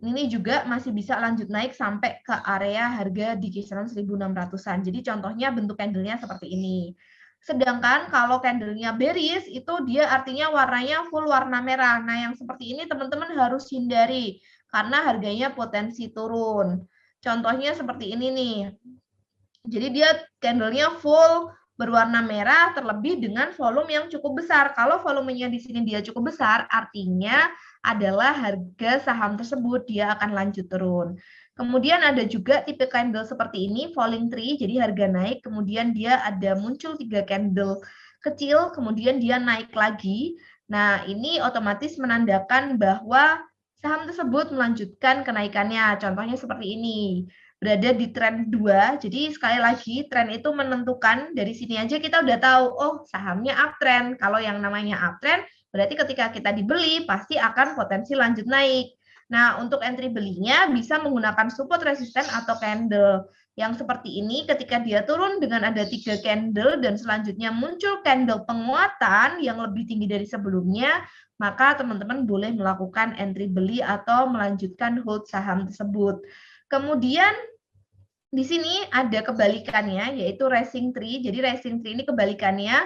Ini juga masih bisa lanjut naik sampai ke area harga di kisaran 1.600-an. Jadi contohnya bentuk candlenya seperti ini. Sedangkan kalau candlenya bearish, itu dia artinya warnanya full warna merah. Nah, yang seperti ini teman-teman harus hindari, karena harganya potensi turun. Contohnya seperti ini nih. Jadi dia candlenya full berwarna merah, terlebih dengan volume yang cukup besar. Kalau volumenya di sini dia cukup besar, artinya adalah harga saham tersebut dia akan lanjut turun. Kemudian ada juga tipe candle seperti ini, falling tree, jadi harga naik, kemudian dia ada muncul 3 candle kecil, kemudian dia naik lagi. Nah, ini otomatis menandakan bahwa saham tersebut melanjutkan kenaikannya. Contohnya seperti ini. Berada di tren 2. Jadi sekali lagi tren itu menentukan, dari sini aja kita udah tahu, oh sahamnya uptrend. Kalau yang namanya uptrend, berarti ketika kita dibeli pasti akan potensi lanjut naik. Nah, untuk entry belinya bisa menggunakan support resisten atau candle. Yang seperti ini ketika dia turun dengan ada 3 candle dan selanjutnya muncul candle penguatan yang lebih tinggi dari sebelumnya, maka teman-teman boleh melakukan entry beli atau melanjutkan hold saham tersebut. Kemudian di sini ada kebalikannya, yaitu racing tree. Jadi racing tree ini kebalikannya.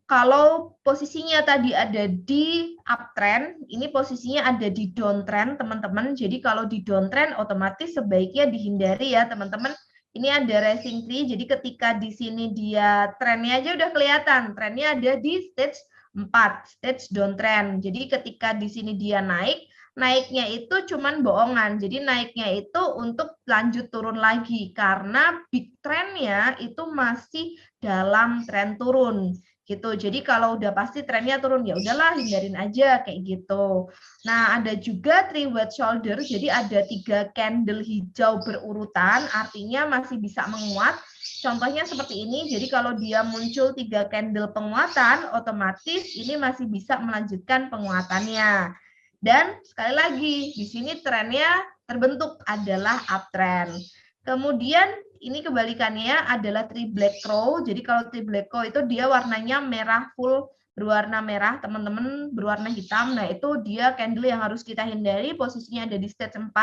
Kalau posisinya tadi ada di uptrend, ini posisinya ada di downtrend, teman-teman. Jadi kalau di downtrend, otomatis sebaiknya dihindari ya, teman-teman. Ini ada racing tree, jadi ketika di sini dia trennya aja udah kelihatan. Trennya ada di stage 4, stage downtrend. Jadi ketika di sini dia naik, naiknya itu cuman bohongan. Jadi naiknya itu untuk lanjut turun lagi karena big trendnya itu masih dalam tren turun gitu. Jadi kalau udah pasti trennya turun ya udahlah hindarin aja kayak gitu. Nah, ada juga three wet shoulder. Jadi ada 3 candle hijau berurutan, artinya masih bisa menguat. Contohnya seperti ini. Jadi kalau dia muncul 3 candle penguatan, otomatis ini masih bisa melanjutkan penguatannya. Dan sekali lagi, di sini trennya terbentuk adalah uptrend. Kemudian ini kebalikannya adalah tree black crow. Jadi kalau tree black crow itu dia warnanya merah full, berwarna merah, teman-teman berwarna hitam. Nah, itu dia candle yang harus kita hindari, posisinya ada di stage 4.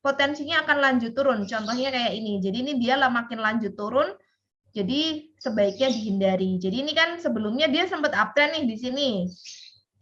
Potensinya akan lanjut turun. Contohnya kayak ini. Jadi ini dia makin lanjut turun. Jadi sebaiknya dihindari. Jadi ini kan sebelumnya dia sempat uptrend nih di sini.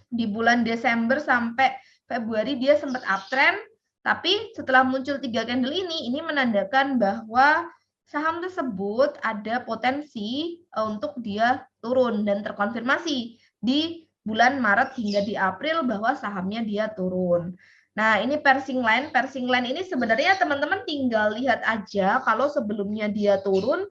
Di bulan Desember sampai Februari dia sempat uptrend, tapi setelah muncul 3 candle ini menandakan bahwa saham tersebut ada potensi untuk dia turun dan terkonfirmasi di bulan Maret hingga di April bahwa sahamnya dia turun. Nah, ini Pershing line. Pershing line ini sebenarnya teman-teman tinggal lihat aja kalau sebelumnya dia turun,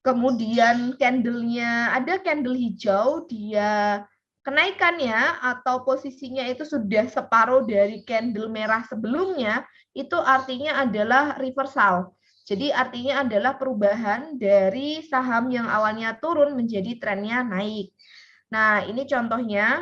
kemudian candle-nya ada candle hijau, dia kenaikannya atau posisinya itu sudah separuh dari candle merah sebelumnya, itu artinya adalah reversal. Jadi artinya adalah perubahan dari saham yang awalnya turun menjadi trennya naik. Nah, ini contohnya.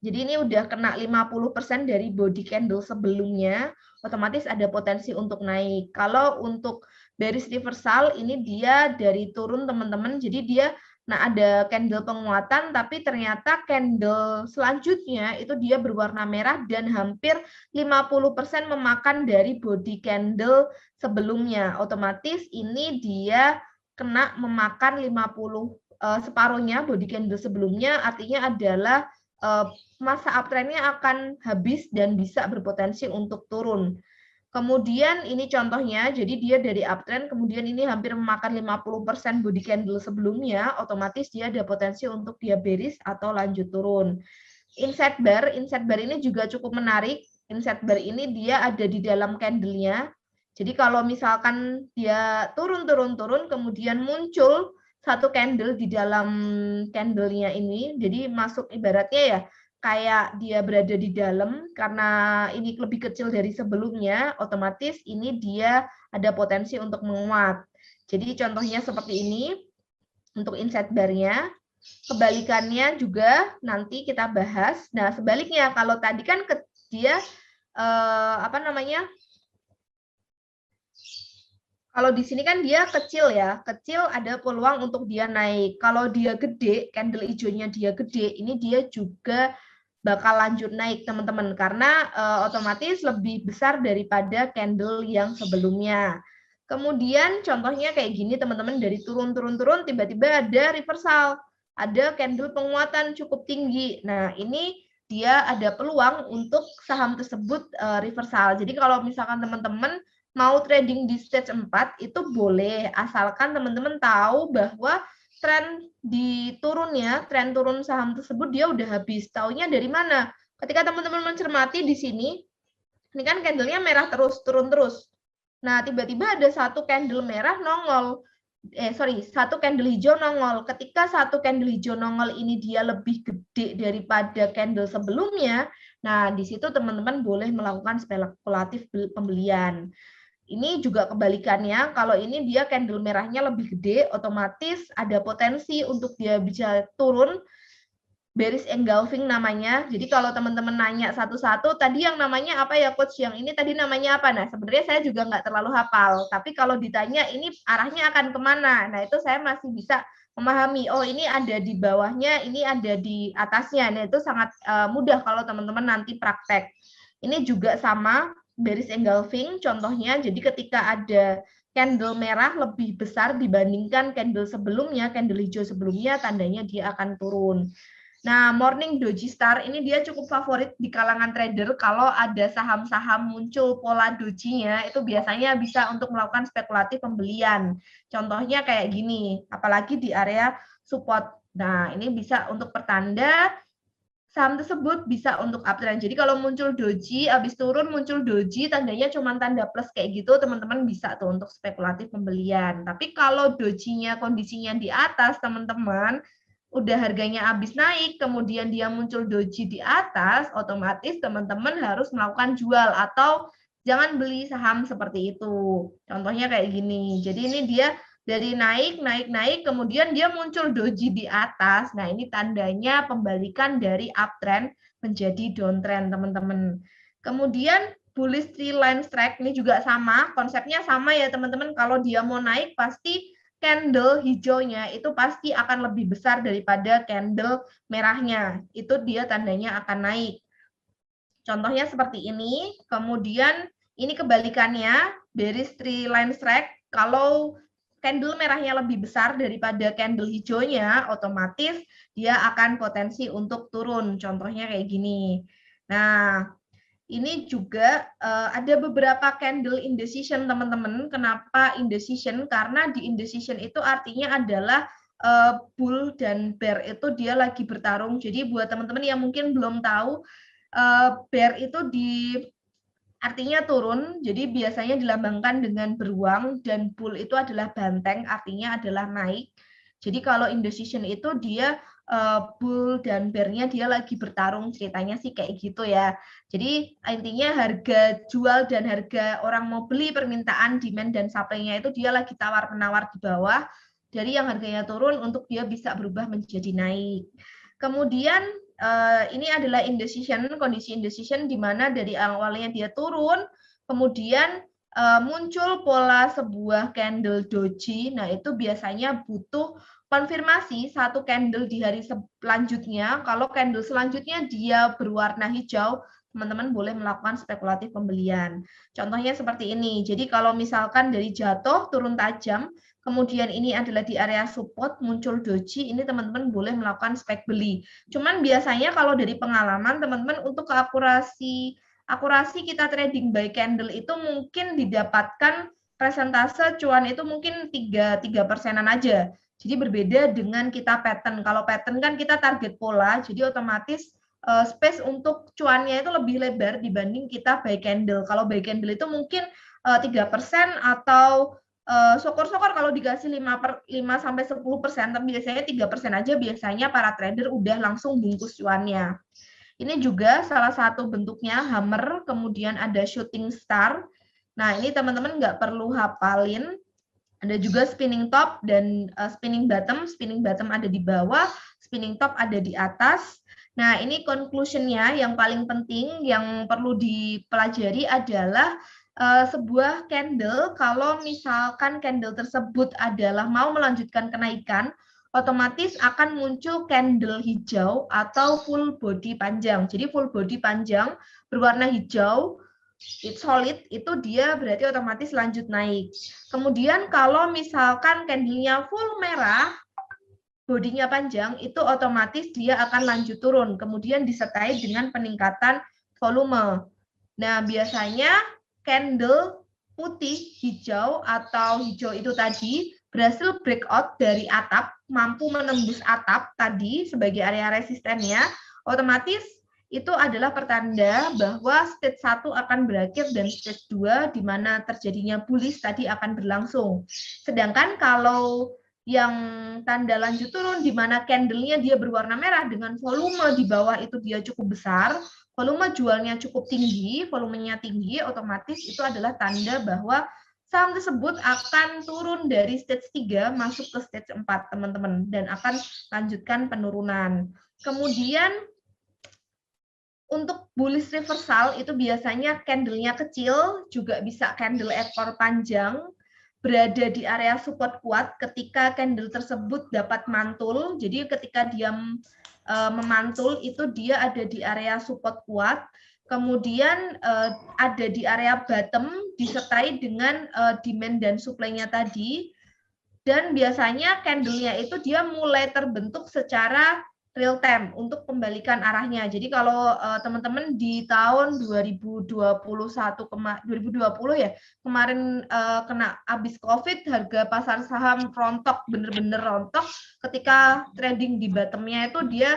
Jadi ini udah kena 50% dari body candle sebelumnya, otomatis ada potensi untuk naik. Kalau untuk bearish reversal, ini dia dari turun teman-teman, jadi dia ada candle penguatan, tapi ternyata candle selanjutnya itu dia berwarna merah dan hampir 50% memakan dari body candle sebelumnya. Otomatis ini dia kena memakan 50 separuhnya body candle sebelumnya, artinya adalah masa uptrendnya akan habis dan bisa berpotensi untuk turun. Kemudian ini contohnya, jadi dia dari uptrend, kemudian ini hampir memakan 50% body candle sebelumnya, otomatis dia ada potensi untuk dia bearish atau lanjut turun. Inset bar ini juga cukup menarik. Inset bar ini dia ada di dalam candle-nya. Jadi kalau misalkan dia turun, kemudian muncul satu candle di dalam candle-nya ini, jadi masuk ibaratnya ya, kayak dia berada di dalam, karena ini lebih kecil dari sebelumnya, otomatis ini dia ada potensi untuk menguat. Jadi contohnya seperti ini, untuk inset bar-nya. Kebalikannya juga nanti kita bahas. Nah, sebaliknya, kalau tadi kan dia, kalau di sini kan dia kecil ya, kecil ada peluang untuk dia naik. Kalau dia gede, candle hijaunya dia gede, ini dia juga bakal lanjut naik teman-teman karena otomatis lebih besar daripada candle yang sebelumnya. Kemudian contohnya kayak gini teman-teman, dari turun tiba-tiba ada reversal, ada candle penguatan cukup tinggi. Nah, ini dia ada peluang untuk saham tersebut reversal. Jadi kalau misalkan teman-teman mau trading di stage 4 itu boleh, asalkan teman-teman tahu bahwa tren tren turun saham tersebut dia udah habis. Taunya dari mana? Ketika teman-teman mencermati di sini, ini kan candle-nya merah terus, turun terus. Nah, tiba-tiba ada satu candle merah nongol. Satu candle hijau nongol. Ketika satu candle hijau nongol ini dia lebih gede daripada candle sebelumnya, Nah, di situ teman-teman boleh melakukan spekulatif pembelian. Ini juga kebalikannya, kalau ini dia candle merahnya lebih gede, otomatis ada potensi untuk dia bisa turun, bearish engulfing namanya. Jadi kalau teman-teman nanya satu-satu, tadi yang namanya apa ya Coach? Yang ini tadi namanya apa? Nah, sebenarnya saya juga nggak terlalu hafal. Tapi kalau ditanya ini arahnya akan kemana? Nah, itu saya masih bisa memahami. Oh, ini ada di bawahnya, ini ada di atasnya. Nah, itu sangat mudah kalau teman-teman nanti praktek. Ini juga sama, bearish engulfing contohnya. Jadi ketika ada candle merah lebih besar dibandingkan candle sebelumnya, candle hijau sebelumnya, tandanya dia akan turun. Nah, Morning Doji Star ini dia cukup favorit di kalangan trader. Kalau ada saham-saham muncul pola dojinya, itu biasanya bisa untuk melakukan spekulatif pembelian. Contohnya kayak gini, apalagi di area support. Nah, ini bisa untuk pertanda saham tersebut bisa untuk uptrend. Jadi kalau muncul doji, habis turun muncul doji, tandanya cuma tanda plus kayak gitu, teman-teman bisa tuh untuk spekulatif pembelian. Tapi kalau dojinya kondisinya di atas, teman-teman, udah harganya habis naik, kemudian dia muncul doji di atas, otomatis teman-teman harus melakukan jual atau jangan beli saham seperti itu. Contohnya kayak gini. Jadi ini dia dari naik, kemudian dia muncul doji di atas. Nah, ini tandanya pembalikan dari uptrend menjadi downtrend, teman-teman. Kemudian bullish tree line strike ini juga sama, konsepnya sama ya, teman-teman. Kalau dia mau naik pasti candle hijaunya itu pasti akan lebih besar daripada candle merahnya. Itu dia tandanya akan naik. Contohnya seperti ini. Kemudian ini kebalikannya, bearish tree line strike. Kalau candle merahnya lebih besar daripada candle hijaunya, otomatis dia akan potensi untuk turun. Contohnya kayak gini. Nah, ini juga ada beberapa candle indecision, teman-teman. Kenapa indecision? Karena di indecision itu artinya adalah bull dan bear itu dia lagi bertarung. Jadi buat teman-teman yang mungkin belum tahu, bear itu artinya turun, jadi biasanya dilambangkan dengan beruang, dan bull itu adalah banteng, artinya adalah naik. Jadi kalau indecision itu dia bull dan bear-nya dia lagi bertarung, ceritanya sih kayak gitu ya. Jadi intinya harga jual dan harga orang mau beli, permintaan, demand dan supply-nya itu dia lagi tawar-menawar di bawah, dari yang harganya turun untuk dia bisa berubah menjadi naik. Kemudian ini adalah indecision, kondisi indecision di mana dari awalnya dia turun, kemudian muncul pola sebuah candle doji. Nah, itu biasanya butuh konfirmasi satu candle di hari selanjutnya. Kalau candle selanjutnya dia berwarna hijau, teman-teman boleh melakukan spekulatif pembelian. Contohnya seperti ini. Jadi kalau misalkan dari jatuh turun tajam, kemudian ini adalah di area support, muncul doji, ini teman-teman boleh melakukan spek beli. Cuman biasanya kalau dari pengalaman, teman-teman untuk akurasi kita trading by candle itu mungkin didapatkan persentase cuan itu mungkin 3% aja. Jadi berbeda dengan kita pattern. Kalau pattern kan kita target pola, jadi otomatis space untuk cuannya itu lebih lebar dibanding kita buy candle. Kalau buy candle itu mungkin 3% atau syukur-syukur kalau dikasih 5-10%, tapi biasanya 3% aja biasanya para trader udah langsung bungkus cuannya. Ini juga salah satu bentuknya hammer, kemudian ada shooting star. Nah, ini teman-teman nggak perlu hafalin. Ada juga spinning top dan spinning bottom. Spinning bottom ada di bawah, spinning top ada di atas. Nah, ini conclusion-nya yang paling penting yang perlu dipelajari adalah sebuah candle, kalau misalkan candle tersebut adalah mau melanjutkan kenaikan, otomatis akan muncul candle hijau atau full body panjang. Jadi full body panjang berwarna hijau, it's solid, itu dia berarti otomatis lanjut naik. Kemudian kalau misalkan candle-nya full merah, bodinya panjang, itu otomatis dia akan lanjut turun. Kemudian disertai dengan peningkatan volume. Nah, biasanya candle putih, hijau, atau hijau itu tadi berhasil breakout dari atap, mampu menembus atap tadi sebagai area resistennya, otomatis itu adalah pertanda bahwa stage 1 akan berakhir dan stage 2 di mana terjadinya bullish tadi akan berlangsung. Sedangkan kalau yang tanda lanjut turun di mana candle-nya dia berwarna merah dengan volume di bawah itu dia cukup besar, volume jualnya cukup tinggi, volumenya tinggi, otomatis itu adalah tanda bahwa saham tersebut akan turun dari stage 3 masuk ke stage 4, teman-teman, dan akan lanjutkan penurunan. Kemudian untuk bullish reversal itu biasanya candle-nya kecil, juga bisa candle ekor panjang, berada di area support kuat ketika candle tersebut dapat mantul. Jadi ketika dia memantul itu dia ada di area support kuat, kemudian ada di area bottom disertai dengan demand dan supply-nya tadi, dan biasanya candle-nya itu dia mulai terbentuk secara real time untuk pembalikan arahnya. Jadi kalau teman-teman di tahun 2020 ya, kemarin kena habis Covid, harga pasar saham rontok, bener-bener rontok. Ketika trading di bottom-nya itu dia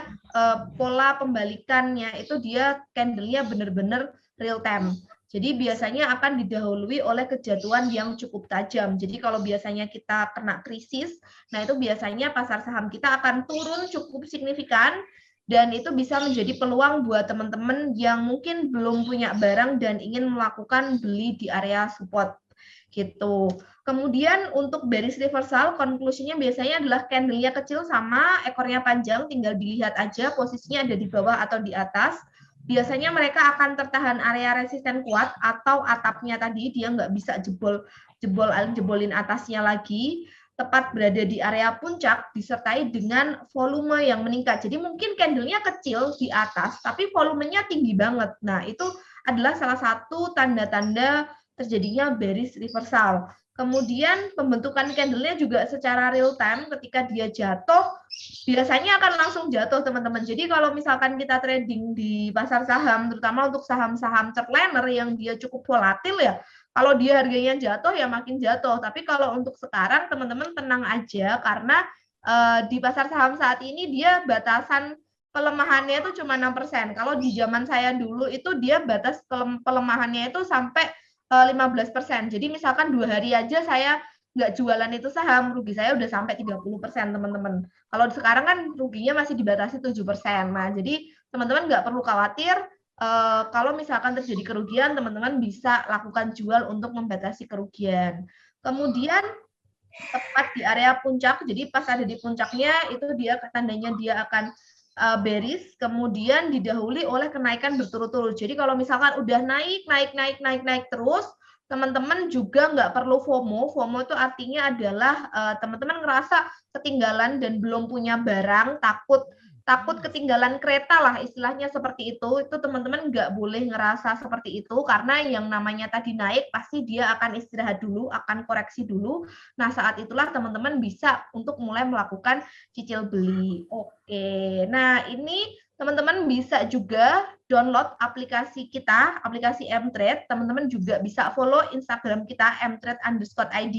pola pembalikannya itu dia candle-nya bener-bener real time. Jadi biasanya akan didahului oleh kejatuhan yang cukup tajam. Jadi kalau biasanya kita kena krisis, nah itu biasanya pasar saham kita akan turun cukup signifikan, dan itu bisa menjadi peluang buat teman-teman yang mungkin belum punya barang dan ingin melakukan beli di area support gitu. Kemudian untuk bearish reversal, konklusinya biasanya adalah candle-nya kecil sama ekornya panjang, tinggal dilihat aja posisinya ada di bawah atau di atas. Biasanya mereka akan tertahan area resisten kuat atau atapnya tadi dia nggak bisa jebolin atasnya lagi, tepat berada di area puncak disertai dengan volume yang meningkat. Jadi mungkin candle-nya kecil di atas tapi volumenya tinggi banget. Nah, itu adalah salah satu tanda-tanda terjadinya bearish reversal. Kemudian pembentukan candle-nya juga secara real time, ketika dia jatuh biasanya akan langsung jatuh, teman-teman. Jadi kalau misalkan kita trading di pasar saham, terutama untuk saham-saham chart liner yang dia cukup volatil ya, kalau dia harganya jatuh ya makin jatuh. Tapi kalau untuk sekarang teman-teman tenang aja, karena di pasar saham saat ini dia batasan pelemahannya itu cuma 6%. Kalau di zaman saya dulu itu dia batas pelemahannya itu sampai 15%. Jadi misalkan 2 hari aja saya nggak jualan itu saham, rugi saya udah sampai 30%, teman-teman. Kalau sekarang kan ruginya masih dibatasi 7%. Nah, jadi teman-teman nggak perlu khawatir kalau misalkan terjadi kerugian, teman-teman bisa lakukan jual untuk membatasi kerugian. Kemudian tepat di area puncak, jadi pas ada di puncaknya itu dia tandanya dia akan bearish, kemudian didahului oleh kenaikan berturut-turut. Jadi kalau misalkan udah naik terus, teman-teman juga nggak perlu FOMO. FOMO itu artinya adalah teman-teman ngerasa ketinggalan dan belum punya barang, takut ketinggalan kereta lah, istilahnya seperti itu teman-teman nggak boleh ngerasa seperti itu, karena yang namanya tadi naik pasti dia akan istirahat dulu, akan koreksi dulu. Nah, saat itulah teman-teman bisa untuk mulai melakukan cicil beli. Oke, nah ini teman-teman bisa juga download aplikasi kita, aplikasi Mtrade. Teman-teman juga bisa follow Instagram kita mtrade_id,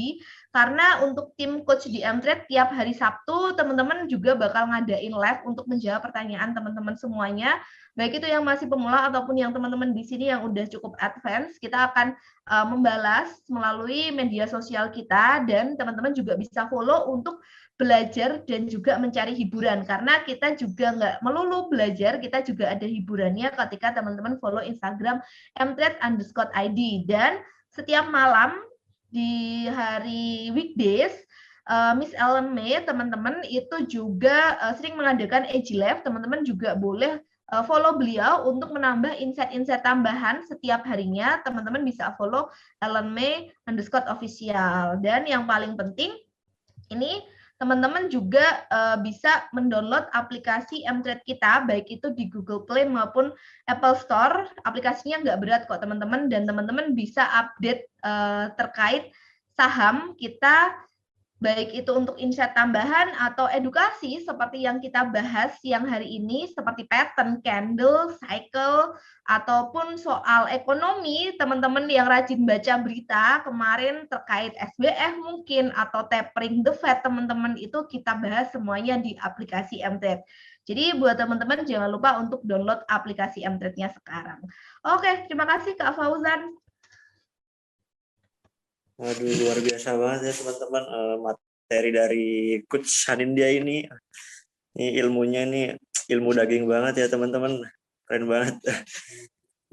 karena untuk tim coach di Mtrade tiap hari Sabtu teman-teman juga bakal ngadain live untuk menjawab pertanyaan teman-teman semuanya. Baik itu yang masih pemula ataupun yang teman-teman di sini yang udah cukup advance, kita akan membalas melalui media sosial kita, dan teman-teman juga bisa follow untuk belajar dan juga mencari hiburan, karena kita juga nggak melulu belajar, kita juga ada hiburannya ketika teman-teman follow Instagram mtrade_id. Dan setiap malam di hari weekdays, Miss Ellen May teman-teman itu juga sering mengadakan AG Live. Teman-teman juga boleh follow beliau untuk menambah insight-insight tambahan setiap harinya. Teman-teman bisa follow Ellen May_official. Dan yang paling penting ini teman-teman juga bisa mendownload aplikasi Mtrade kita, baik itu di Google Play maupun Apple Store. Aplikasinya nggak berat kok teman-teman, dan teman-teman bisa update terkait saham kita, baik itu untuk insight tambahan atau edukasi seperti yang kita bahas siang hari ini, seperti pattern, candle, cycle, ataupun soal ekonomi. Teman-teman yang rajin baca berita kemarin terkait SBF mungkin, atau tapering the Fed, teman-teman itu kita bahas semuanya di aplikasi Mtrade. Jadi buat teman-teman jangan lupa untuk download aplikasi Mtrade-nya sekarang. Oke, terima kasih Kak Fauzan. Waduh, luar biasa banget ya teman-teman, materi dari Coach Hanindya ini ilmunya ini ilmu daging banget ya teman-teman. Keren banget.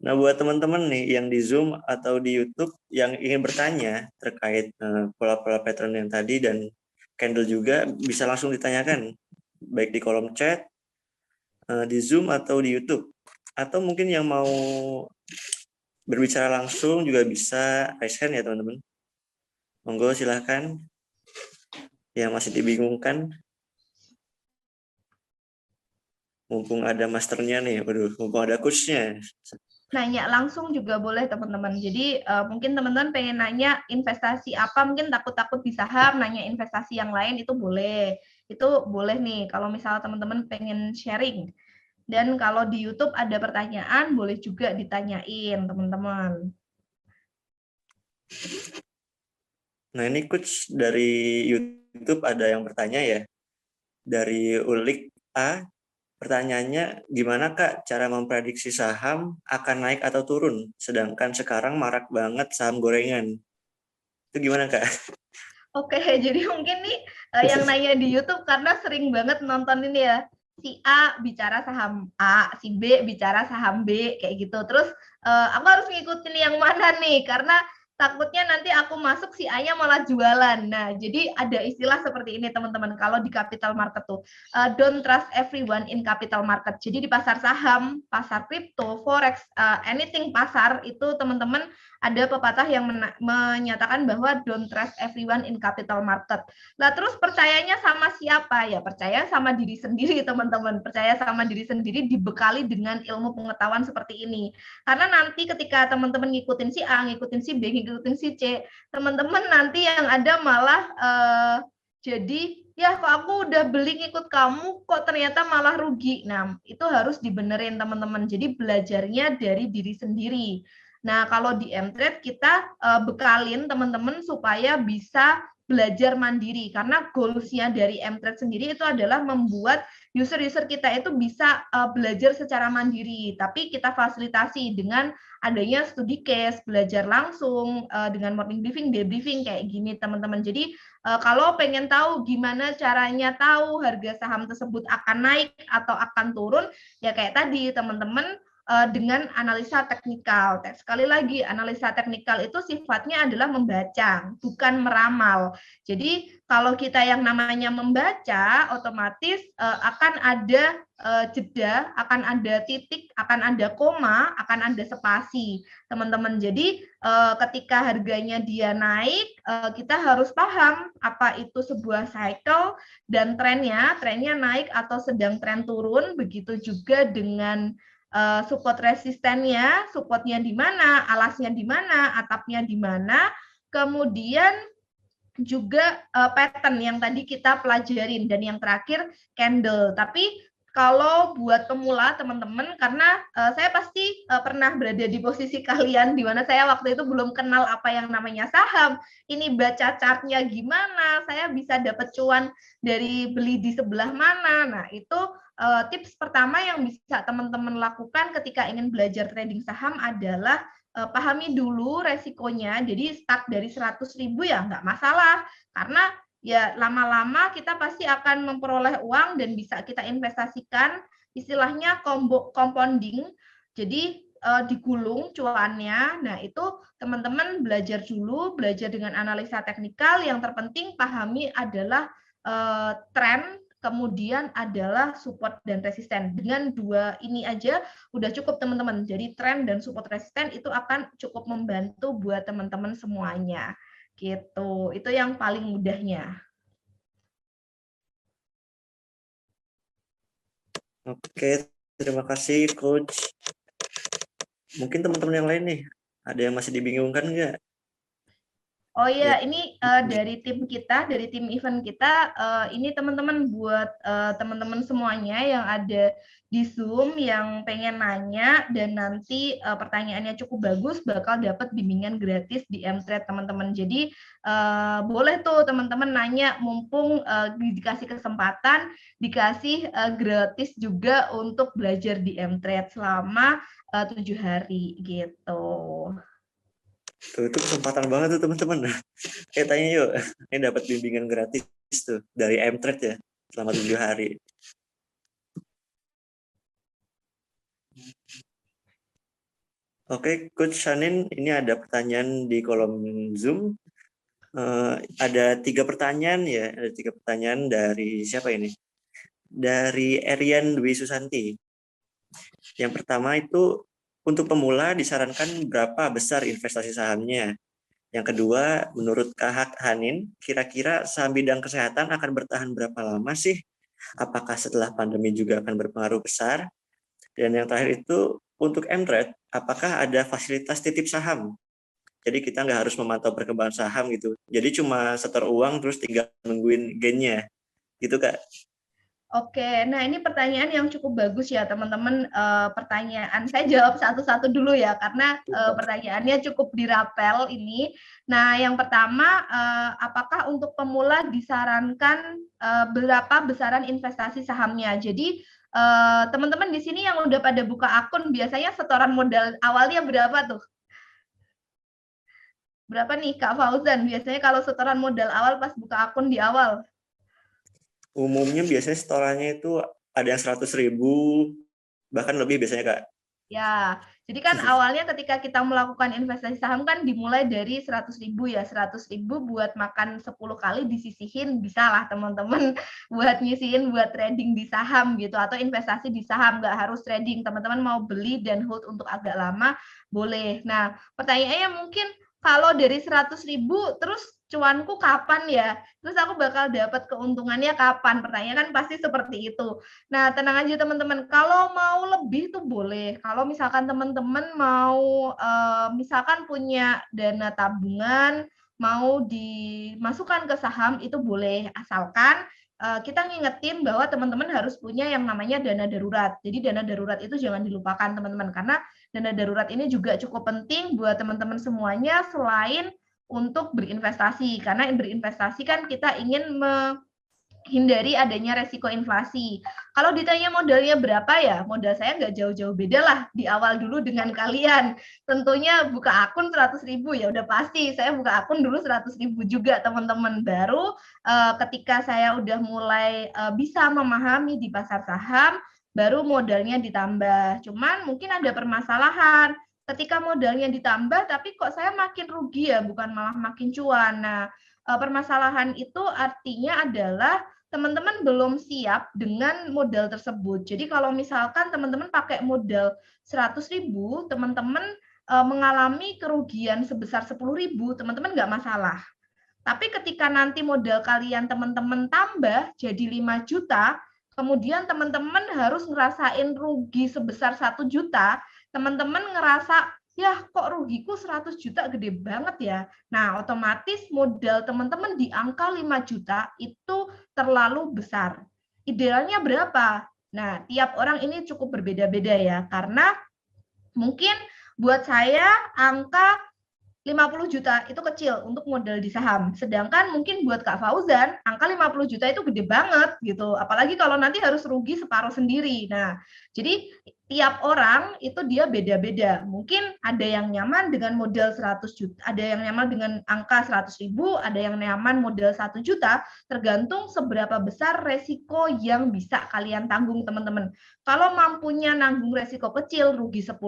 Nah, buat teman-teman nih yang di Zoom atau di YouTube yang ingin bertanya terkait pola-pola pattern yang tadi dan candle juga bisa langsung ditanyakan baik di kolom chat, di Zoom atau di YouTube. Atau mungkin yang mau berbicara langsung juga bisa raise hand ya teman-teman. Monggo silahkan yang masih dibingungkan. Mumpung ada masternya nih, waduh, mumpung ada coachnya. Nanya langsung juga boleh teman-teman. Jadi mungkin teman-teman pengen nanya investasi apa, mungkin takut-takut di saham, nanya investasi yang lain itu boleh. Itu boleh nih kalau misalnya teman-teman pengen sharing. Dan kalau di YouTube ada pertanyaan, boleh juga ditanyain teman-teman. Nah, ini coach dari YouTube ada yang bertanya ya. Dari Ulik A, pertanyaannya, gimana Kak cara memprediksi saham akan naik atau turun? Sedangkan sekarang marak banget saham gorengan. Itu gimana Kak? Oke, jadi mungkin nih yang nanya di YouTube karena sering banget nonton ini ya. Si A bicara saham A, si B bicara saham B, kayak gitu. Terus aku harus ngikutin yang mana nih? Karena takutnya nanti aku masuk si A-nya malah jualan. Nah, jadi ada istilah seperti ini teman-teman. Kalau di capital market tuh, don't trust everyone in capital market. Jadi di pasar saham, pasar kripto, forex, anything pasar itu teman-teman ada pepatah yang menyatakan bahwa don't trust everyone in capital market. Nah, terus percayanya sama siapa? Ya, percaya sama diri sendiri, teman-teman. Percaya sama diri sendiri dibekali dengan ilmu pengetahuan seperti ini. Karena nanti ketika teman-teman ngikutin si A, ngikutin si B, ngikutin si C, teman-teman nanti yang ada malah jadi ya kok aku udah beli ngikut kamu kok ternyata malah rugi. Nah, itu harus dibenerin teman-teman. Jadi belajarnya dari diri sendiri. Nah, kalau di Mtrade kita bekalin teman-teman supaya bisa belajar mandiri karena goals-nya dari Mtrade sendiri itu adalah membuat user-user kita itu bisa belajar secara mandiri, tapi kita fasilitasi dengan adanya studi case, belajar langsung dengan morning briefing, day briefing kayak gini teman-teman. Jadi kalau pengen tahu gimana caranya tahu harga saham tersebut akan naik atau akan turun, ya kayak tadi teman-teman dengan analisa teknikal. Sekali lagi, analisa teknikal itu sifatnya adalah membaca, bukan meramal. Jadi kalau kita yang namanya membaca, otomatis akan ada jeda, akan ada titik, akan ada koma, akan ada spasi, teman-teman. Jadi ketika harganya dia naik, kita harus paham apa itu sebuah cycle dan trennya naik atau sedang tren turun. Begitu juga dengan support resistennya, supportnya di mana, alasnya di mana, atapnya di mana, kemudian juga pattern yang tadi kita pelajarin, dan yang terakhir candle. Tapi kalau buat pemula teman-teman, karena saya pasti pernah berada di posisi kalian di mana saya waktu itu belum kenal apa yang namanya saham, ini baca chartnya gimana, saya bisa dapat cuan dari beli di sebelah mana. Nah, itu tips pertama yang bisa teman-teman lakukan ketika ingin belajar trading saham adalah pahami dulu resikonya. Jadi start dari 100.000 ya nggak masalah, karena ya lama-lama kita pasti akan memperoleh uang dan bisa kita investasikan, istilahnya compounding. Jadi digulung cuannya. Nah, itu teman-teman belajar dulu, belajar dengan analisa teknikal. Yang terpenting pahami adalah tren, kemudian adalah support dan resisten. Dengan dua ini aja udah cukup teman-teman. Jadi tren dan support resisten itu akan cukup membantu buat teman-teman semuanya. Gitu. Itu yang paling mudahnya. Oke, terima kasih Coach. Mungkin teman-teman yang lain nih, ada yang masih dibingungkan nggak? Oh iya, ini dari tim kita, dari tim event kita, ini teman-teman buat teman-teman semuanya yang ada di Zoom yang pengen nanya dan nanti pertanyaannya cukup bagus, bakal dapat bimbingan gratis di Mtrade teman-teman. Jadi boleh tuh teman-teman nanya, mumpung dikasih kesempatan, dikasih gratis juga untuk belajar di Mtrade selama 7 hari gitu. Tuh, itu kesempatan banget tuh teman-teman. Tanya yuk, ini dapat bimbingan gratis tuh dari Mtrade ya selama 7 hari. Oke, Coach Shanin, ini ada pertanyaan di kolom Zoom. Ada 3 pertanyaan ya, ada 3 pertanyaan dari siapa ini? Dari Erian Dwi Susanti. Yang pertama itu, untuk pemula disarankan berapa besar investasi sahamnya? Yang kedua, menurut Kak Hanin, kira-kira saham bidang kesehatan akan bertahan berapa lama sih? Apakah setelah pandemi juga akan berpengaruh besar? Dan yang terakhir itu, untuk MTrade, apakah ada fasilitas titip saham? Jadi kita nggak harus memantau perkembangan saham gitu. Jadi cuma setor uang terus tinggal nungguin gain-nya. Gitu, Kak. Oke, nah ini pertanyaan yang cukup bagus ya teman-teman. Pertanyaan saya jawab satu-satu dulu ya, karena pertanyaannya cukup dirapel ini. Nah, yang pertama, apakah untuk pemula disarankan berapa besaran investasi sahamnya? Jadi teman-teman di sini yang udah pada buka akun, biasanya setoran modal awalnya berapa tuh? Berapa nih Kak Fauzan? Biasanya kalau setoran modal awal pas buka akun di awal? Umumnya biasanya setorannya itu ada yang 100.000, bahkan lebih biasanya, Kak. Ya, jadi kan awalnya ketika kita melakukan investasi saham kan dimulai dari 100.000 ya, 100.000 buat makan 10 kali disisihin, bisa lah teman-teman buat nyisihin buat trading di saham gitu, atau investasi di saham, nggak harus trading, teman-teman mau beli dan hold untuk agak lama, boleh. Nah, pertanyaannya mungkin kalau dari 100.000 terus cuanku kapan ya? Terus aku bakal dapat keuntungannya kapan? Pertanyaan kan pasti seperti itu. Nah, tenang aja teman-teman. Kalau mau lebih tuh boleh. Kalau misalkan teman-teman mau misalkan punya dana tabungan mau dimasukkan ke saham itu boleh, asalkan kita ngingetin bahwa teman-teman harus punya yang namanya dana darurat. Jadi dana darurat itu jangan dilupakan teman-teman, karena dana darurat ini juga cukup penting buat teman-teman semuanya selain untuk berinvestasi, karena berinvestasi kan kita ingin menghindari adanya resiko inflasi. Kalau ditanya modalnya berapa ya, modal saya nggak jauh-jauh beda lah di awal dulu dengan kalian. Tentunya buka akun 100.000 ya udah pasti, saya buka akun dulu 100.000 juga teman-teman. Baru ketika saya udah mulai bisa memahami di pasar saham, baru modalnya ditambah. Cuman mungkin ada permasalahan. Ketika modalnya ditambah, tapi kok saya makin rugi ya, bukan malah makin cuan. Nah, permasalahan itu artinya adalah teman-teman belum siap dengan modal tersebut. Jadi kalau misalkan teman-teman pakai modal 100.000, teman-teman mengalami kerugian sebesar 10.000, teman-teman nggak masalah. Tapi ketika nanti modal kalian teman-teman tambah jadi 5 juta, kemudian teman-teman harus ngerasain rugi sebesar 1 juta, teman-teman ngerasa, ya kok rugiku 100 juta gede banget ya. Nah, otomatis modal teman-teman di angka 5 juta itu terlalu besar. Idealnya berapa? Nah, tiap orang ini cukup berbeda-beda ya, karena mungkin buat saya angka 50 juta itu kecil untuk modal di saham. Sedangkan mungkin buat Kak Fauzan, angka 50 juta itu gede banget gitu. Apalagi kalau nanti harus rugi separuh sendiri. Nah, jadi tiap orang itu dia beda-beda. Mungkin ada yang nyaman dengan modal 100 juta, ada yang nyaman dengan angka 100.000, ada yang nyaman modal 1 juta, tergantung seberapa besar resiko yang bisa kalian tanggung teman-teman. Kalau mampunya nanggung resiko kecil, rugi 10.000,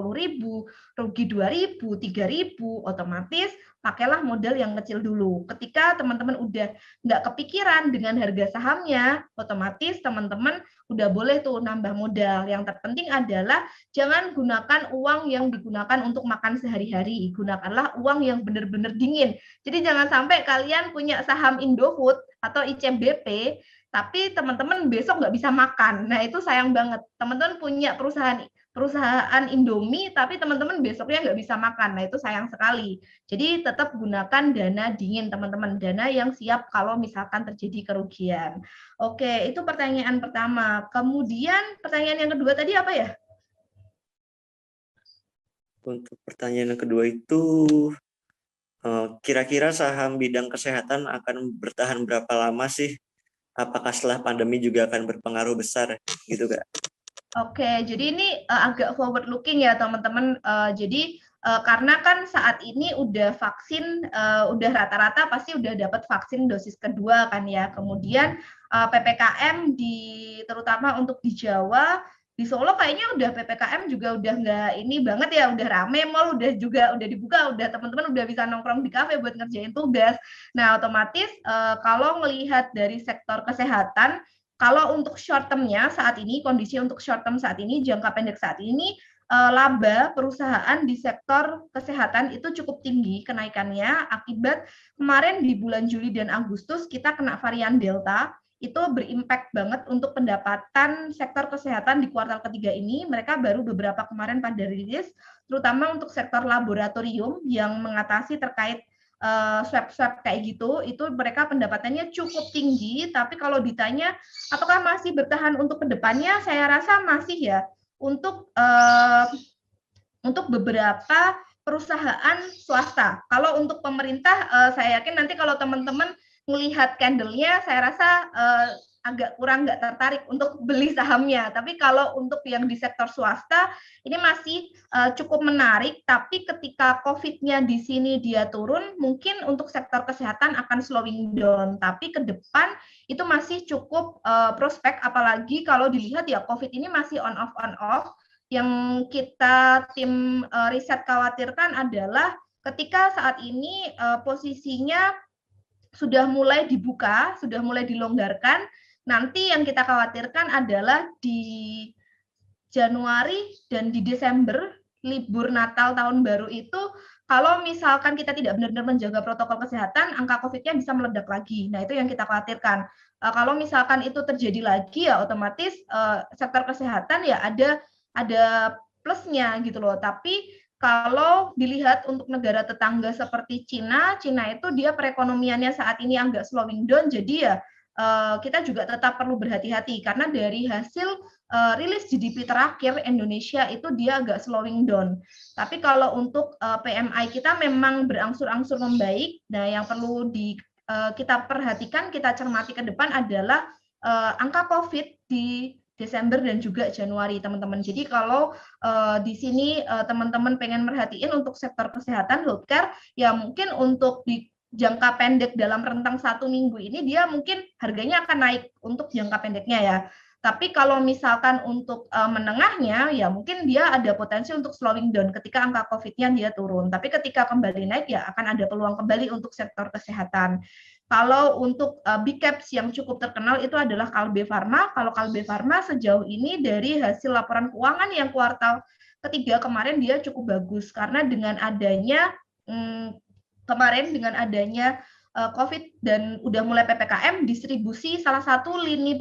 rugi 2.000, 3.000, otomatis pakailah modal yang kecil dulu. Ketika teman-teman udah nggak kepikiran dengan harga sahamnya, otomatis teman-teman udah boleh tuh nambah modal. Yang terpenting adalah jangan gunakan uang yang digunakan untuk makan sehari-hari. Gunakanlah uang yang benar-benar dingin. Jadi jangan sampai kalian punya saham Indofood atau ICBP, tapi teman-teman besok nggak bisa makan. Nah, itu sayang banget. Teman-teman punya perusahaan Indomie, tapi teman-teman besoknya nggak bisa makan. Nah, itu sayang sekali. Jadi tetap gunakan dana dingin, teman-teman. Dana yang siap kalau misalkan terjadi kerugian. Oke, itu pertanyaan pertama. Kemudian pertanyaan yang kedua tadi apa ya? Untuk pertanyaan yang kedua itu, kira-kira saham bidang kesehatan akan bertahan berapa lama sih? Apakah setelah pandemi juga akan berpengaruh besar gitu, Kak? Oke, jadi ini agak forward looking ya teman-teman. Jadi karena kan saat ini udah vaksin, udah rata-rata pasti udah dapat vaksin dosis kedua kan ya. Kemudian PPKM terutama untuk di Jawa di Solo kayaknya udah PPKM juga udah nggak ini banget ya, udah rame, mall udah dibuka, udah teman-teman udah bisa nongkrong di kafe buat ngerjain tugas. Nah, otomatis kalau melihat dari sektor kesehatan, kalau untuk short term-nya saat ini, kondisi untuk short term saat ini, jangka pendek saat ini, laba perusahaan di sektor kesehatan itu cukup tinggi kenaikannya akibat kemarin di bulan Juli dan Agustus kita kena varian Delta, itu berimpact banget untuk pendapatan sektor kesehatan di kuartal ketiga ini. Mereka baru beberapa kemarin pada rilis, terutama untuk sektor laboratorium yang mengatasi terkait swab-swab kayak gitu, itu mereka pendapatannya cukup tinggi, tapi kalau ditanya apakah masih bertahan untuk kedepannya, saya rasa masih ya, untuk beberapa perusahaan swasta. Kalau untuk pemerintah, saya yakin nanti kalau teman-teman melihat candle-nya, saya rasa agak kurang nggak tertarik untuk beli sahamnya. Tapi kalau untuk yang di sektor swasta, ini masih cukup menarik. Tapi ketika COVID-nya di sini dia turun, mungkin untuk sektor kesehatan akan slowing down. Tapi ke depan itu masih cukup prospek, apalagi kalau dilihat ya COVID ini masih on off. Yang kita tim riset khawatirkan adalah ketika saat ini posisinya sudah mulai dibuka, sudah mulai dilonggarkan, nanti yang kita khawatirkan adalah di Januari dan di Desember, libur Natal tahun baru itu, kalau misalkan kita tidak benar-benar menjaga protokol kesehatan, angka COVID-nya bisa meledak lagi. Nah, itu yang kita khawatirkan. Kalau misalkan itu terjadi lagi, ya otomatis sektor kesehatan ya ada plusnya gitu loh. Tapi kalau dilihat untuk negara tetangga seperti Cina itu dia perekonomiannya saat ini agak slowing down, jadi ya kita juga tetap perlu berhati-hati karena dari hasil rilis GDP terakhir Indonesia itu dia agak slowing down. Tapi kalau untuk PMI kita memang berangsur-angsur membaik. Nah, yang perlu kita perhatikan, kita cermati ke depan adalah angka COVID di Desember dan juga Januari, teman-teman. Jadi kalau di sini teman-teman pengen merhatiin untuk sektor kesehatan healthcare, ya mungkin untuk di jangka pendek dalam rentang 1 minggu ini dia mungkin harganya akan naik untuk jangka pendeknya ya. Tapi kalau misalkan untuk menengahnya, ya mungkin dia ada potensi untuk slowing down ketika angka COVID-nya dia turun. Tapi ketika kembali naik, ya akan ada peluang kembali untuk sektor kesehatan. Kalau untuk big caps yang cukup terkenal itu adalah Kalbe Farma. Kalau Kalbe Farma sejauh ini dari hasil laporan keuangan yang kuartal ketiga kemarin dia cukup bagus. Karena dengan adanya COVID dan udah mulai PPKM, distribusi salah satu lini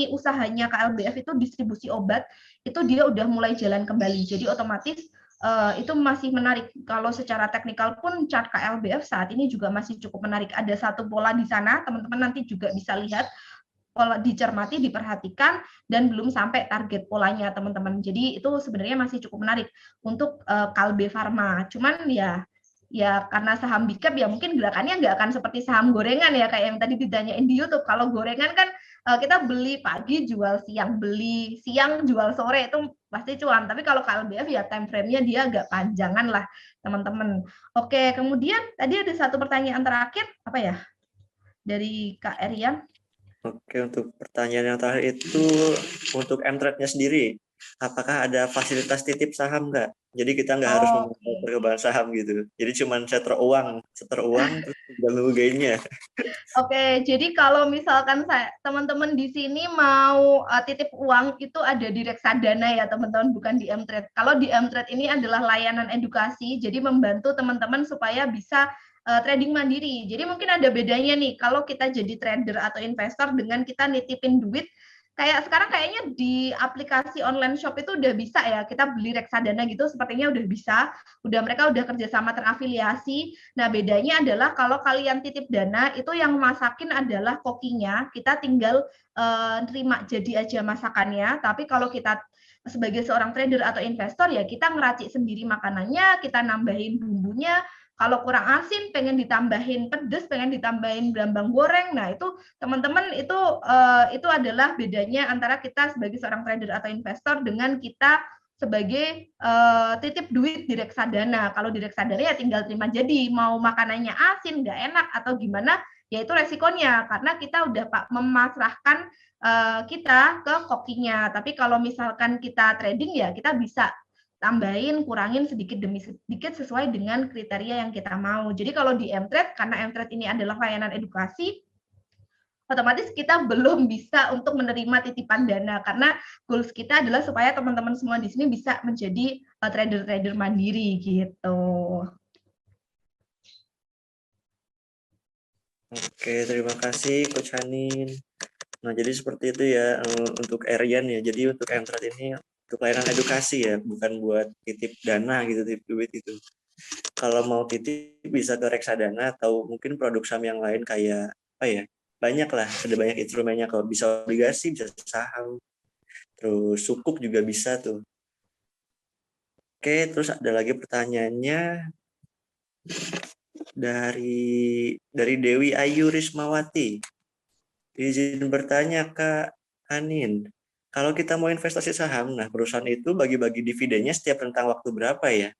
usahanya KLBF itu distribusi obat, itu dia udah mulai jalan kembali. Jadi otomatis itu masih menarik. Kalau secara teknikal pun chart KLBF saat ini juga masih cukup menarik. Ada satu pola di sana, teman-teman nanti juga bisa lihat, pola dicermati, diperhatikan, dan belum sampai target polanya, teman-teman. Jadi itu sebenarnya masih cukup menarik untuk Kalbe Farma. Cuman ya karena saham big cap ya mungkin gerakannya nggak akan seperti saham gorengan ya, kayak yang tadi ditanyain di YouTube. Kalau gorengan kan kita beli pagi jual siang, beli siang jual sore, itu pasti cuan. Tapi kalau KLBF ya time frame-nya dia agak panjangan lah, teman-teman. Oke, kemudian tadi ada satu pertanyaan terakhir, apa ya, dari Kak Erian? Oke, untuk pertanyaan yang terakhir itu untuk M-Trade-nya sendiri, apakah ada fasilitas titip saham nggak? Jadi kita nggak harus memulai perkembangan saham gitu. Jadi cuma setor uang terus tinggal nunggu gainnya. Oke, jadi kalau misalkan teman-teman di sini mau titip uang, itu ada di Reksadana ya teman-teman, bukan di M-Trade. Kalau di M-Trade ini adalah layanan edukasi, jadi membantu teman-teman supaya bisa trading mandiri. Jadi mungkin ada bedanya nih, kalau kita jadi trader atau investor dengan kita nitipin duit, kayak sekarang kayaknya di aplikasi online shop itu udah bisa ya, kita beli reksadana gitu, sepertinya udah bisa, mereka udah kerjasama terafiliasi. Nah, bedanya adalah kalau kalian titip dana, itu yang masakin adalah kokinya, kita tinggal terima jadi aja masakannya. Tapi kalau kita sebagai seorang trader atau investor, ya kita ngeracik sendiri makanannya, kita nambahin bumbunya. Kalau kurang asin, pengen ditambahin pedes, pengen ditambahin brambang goreng. Nah, itu teman-teman itu adalah bedanya antara kita sebagai seorang trader atau investor dengan kita sebagai titip duit di reksadana. Kalau di reksadana ya tinggal terima jadi, mau makanannya asin, nggak enak, atau gimana, yaitu resikonya karena kita udah memasrahkan kita ke kokinya. Tapi kalau misalkan kita trading ya kita bisa tambahin, kurangin sedikit demi sedikit sesuai dengan kriteria yang kita mau. Jadi kalau di M-Trade, karena M-Trade ini adalah layanan edukasi, otomatis kita belum bisa untuk menerima titipan dana karena goals kita adalah supaya teman-teman semua di sini bisa menjadi trader-trader mandiri gitu. Oke, terima kasih Coach Hanin. Nah, jadi seperti itu ya untuk Erian ya. Jadi untuk M-Trade ini untuk layanan edukasi ya, bukan buat titip dana gitu, titip duit itu. Kalau mau titip bisa ke reksadana atau mungkin produk saham yang lain kayak apa ya? Banyak lah, ada banyak instrumennya. Kalau bisa obligasi, bisa saham. Terus sukuk juga bisa tuh. Oke, terus ada lagi pertanyaannya dari Dewi Ayu Rismawati. Izin bertanya Kak Hanin, kalau kita mau investasi saham, nah perusahaan itu bagi-bagi dividennya setiap rentang waktu berapa ya?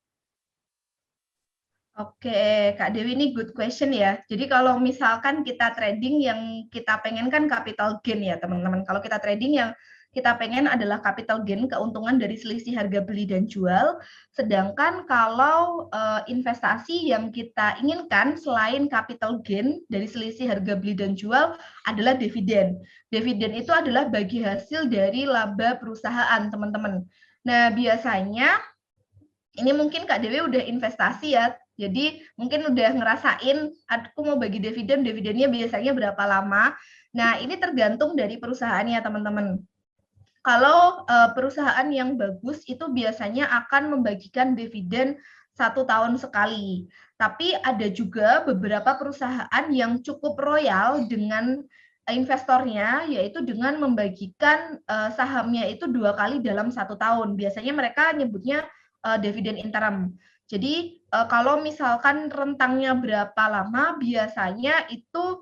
Oke, Kak Dewi, ini good question ya. Jadi kalau misalkan kita trading yang kita pengen kan capital gain ya teman-teman. Kalau kita trading yang kita pengen adalah capital gain, keuntungan dari selisih harga beli dan jual. Sedangkan kalau investasi yang kita inginkan selain capital gain dari selisih harga beli dan jual adalah dividen. Dividen itu adalah bagi hasil dari laba perusahaan teman-teman. Nah biasanya ini mungkin Kak Dewi udah investasi ya, jadi mungkin udah ngerasain, aku mau bagi dividen, dividennya biasanya berapa lama. Nah, ini tergantung dari perusahaannya, teman-teman. Kalau perusahaan yang bagus itu biasanya akan membagikan dividen 1 tahun sekali. Tapi ada juga beberapa perusahaan yang cukup royal dengan investornya, yaitu dengan membagikan sahamnya itu 2 kali dalam 1 tahun. Biasanya mereka nyebutnya dividen interim. Jadi kalau misalkan rentangnya berapa lama, biasanya itu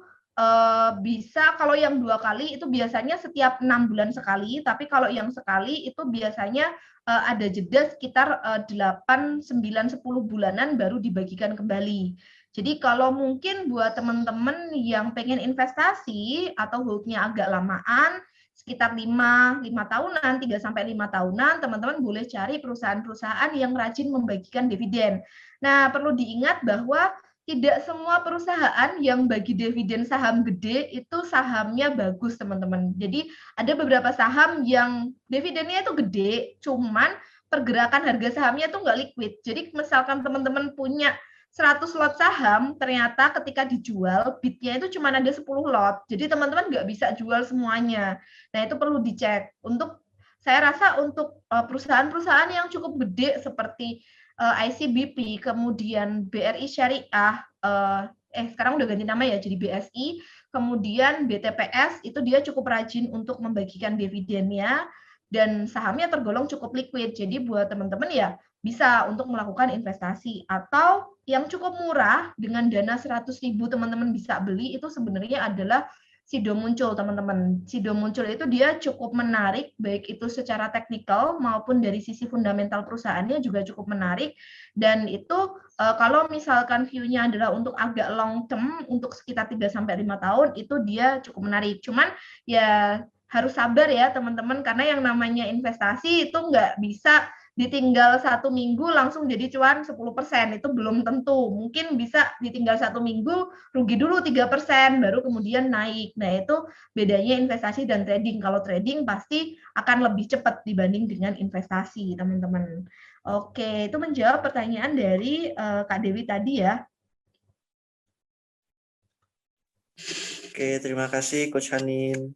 bisa kalau yang 2 kali itu biasanya setiap 6 bulan sekali, tapi kalau yang sekali itu biasanya ada jeda sekitar 8, 9, 10 bulanan baru dibagikan kembali. Jadi kalau mungkin buat teman-teman yang pengen investasi atau hold-nya agak lamaan, sekitar 5 tahunan, 3 sampai 5 tahunan, teman-teman boleh cari perusahaan-perusahaan yang rajin membagikan dividen. Nah, perlu diingat bahwa tidak semua perusahaan yang bagi dividen saham gede itu sahamnya bagus, teman-teman. Jadi ada beberapa saham yang dividennya itu gede, cuman pergerakan harga sahamnya itu nggak liquid. Jadi misalkan teman-teman punya 100 lot saham, ternyata ketika dijual, bidnya itu cuma ada 10 lot. Jadi teman-teman nggak bisa jual semuanya. Nah, itu perlu dicek. Saya rasa untuk perusahaan-perusahaan yang cukup gede seperti ICBP, kemudian BRI Syariah, sekarang udah ganti nama ya jadi BSI, kemudian BTPS, itu dia cukup rajin untuk membagikan dividennya, dan sahamnya tergolong cukup liquid. Jadi buat teman-teman ya bisa untuk melakukan investasi. Atau yang cukup murah dengan dana 100.000 teman-teman bisa beli, itu sebenarnya adalah Sido Muncul, teman-teman. Sido Muncul itu dia cukup menarik, baik itu secara teknikal maupun dari sisi fundamental perusahaannya juga cukup menarik. Dan itu kalau misalkan view-nya adalah untuk agak long term, untuk sekitar 3-5 tahun, itu dia cukup menarik. Cuman ya harus sabar ya teman-teman, karena yang namanya investasi itu nggak bisa ditinggal 1 minggu langsung jadi cuan 10%, itu belum tentu. Mungkin bisa ditinggal 1 minggu, rugi dulu 3%, baru kemudian naik. Nah, itu bedanya investasi dan trading. Kalau trading pasti akan lebih cepat dibanding dengan investasi, teman-teman. Oke, itu menjawab pertanyaan dari Kak Dewi tadi ya. Oke, terima kasih Coach Hanin.